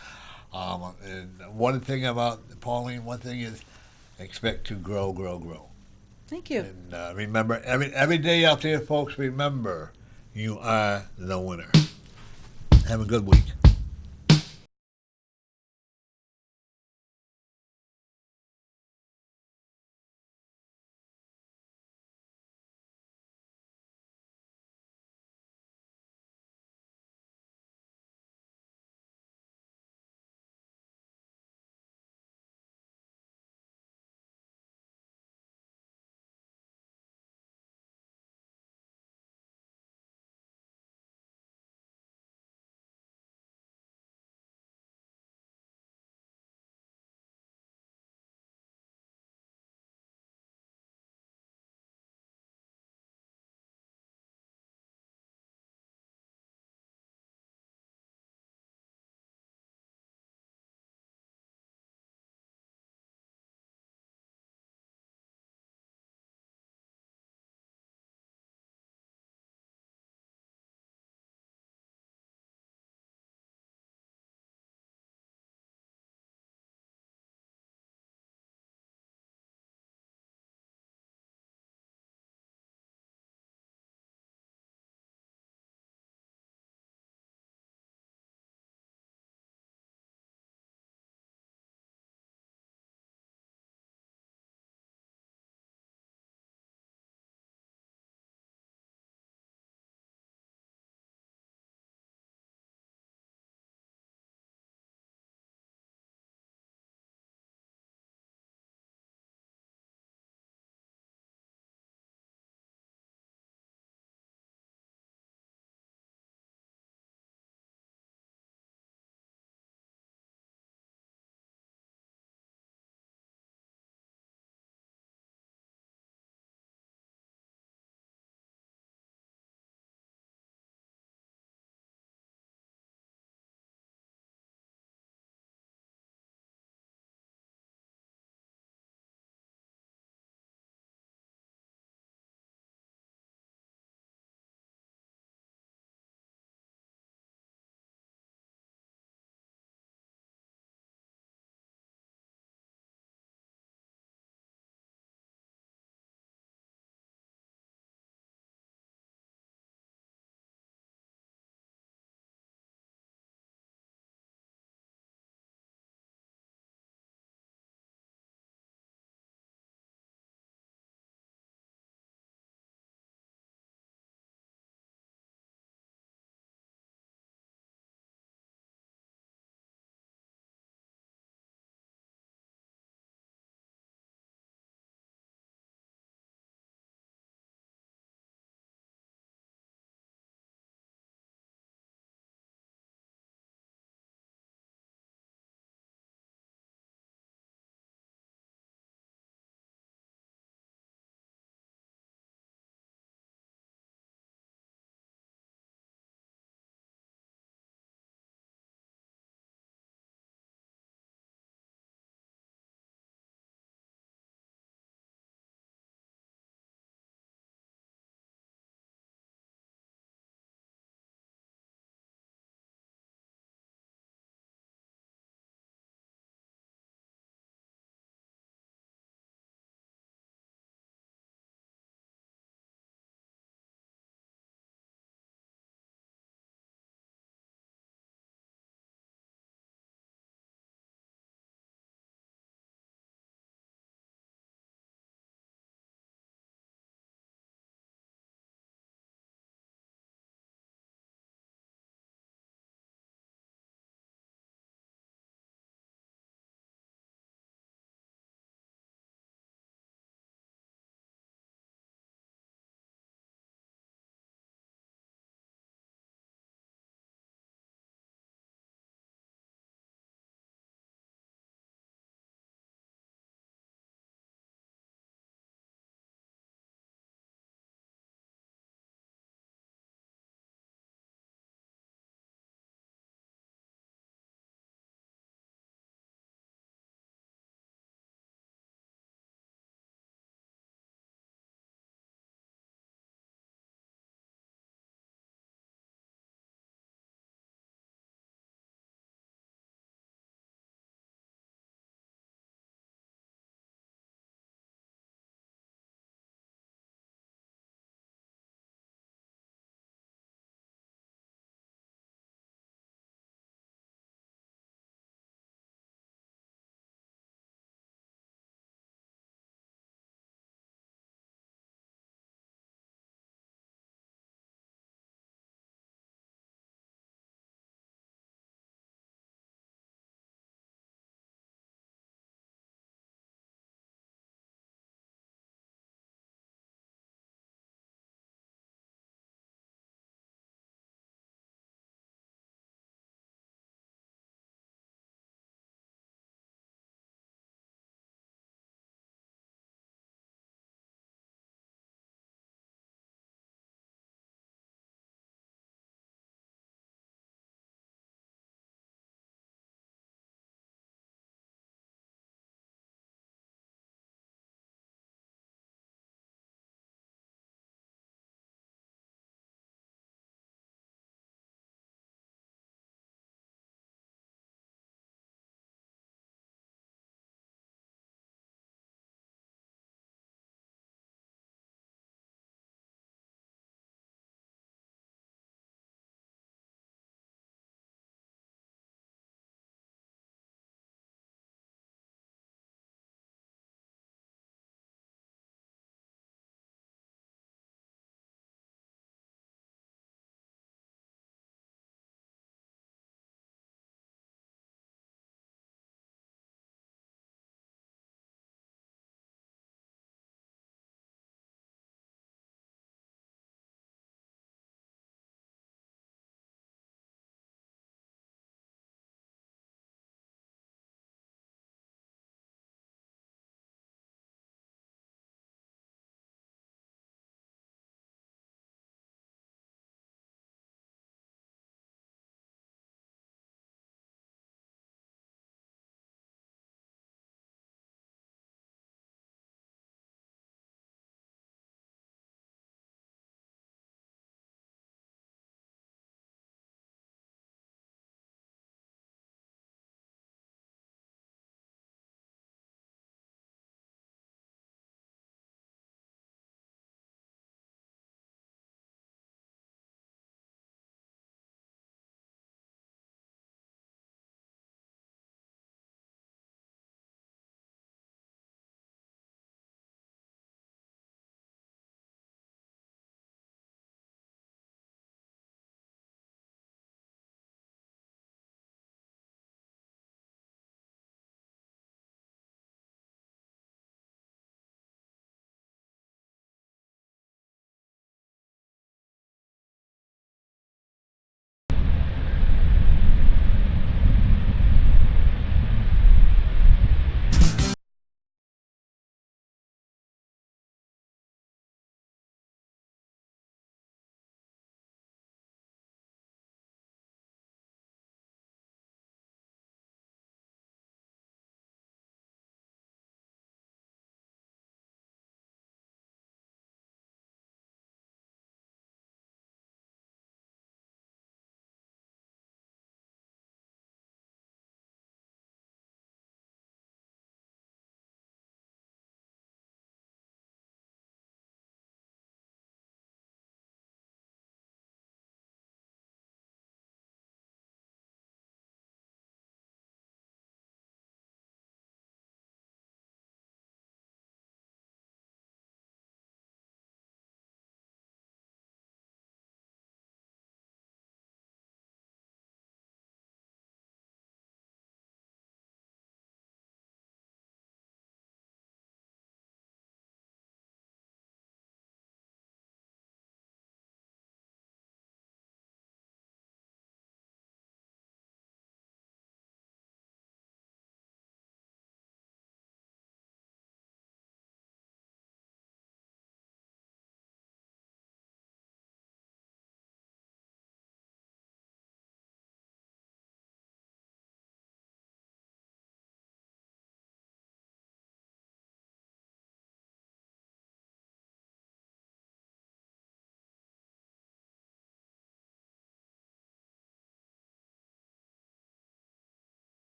And one thing about Pauline, one thing is expect to grow, grow, grow. Thank you. And remember, every day out there, folks, remember, you are the winner. Have a good week.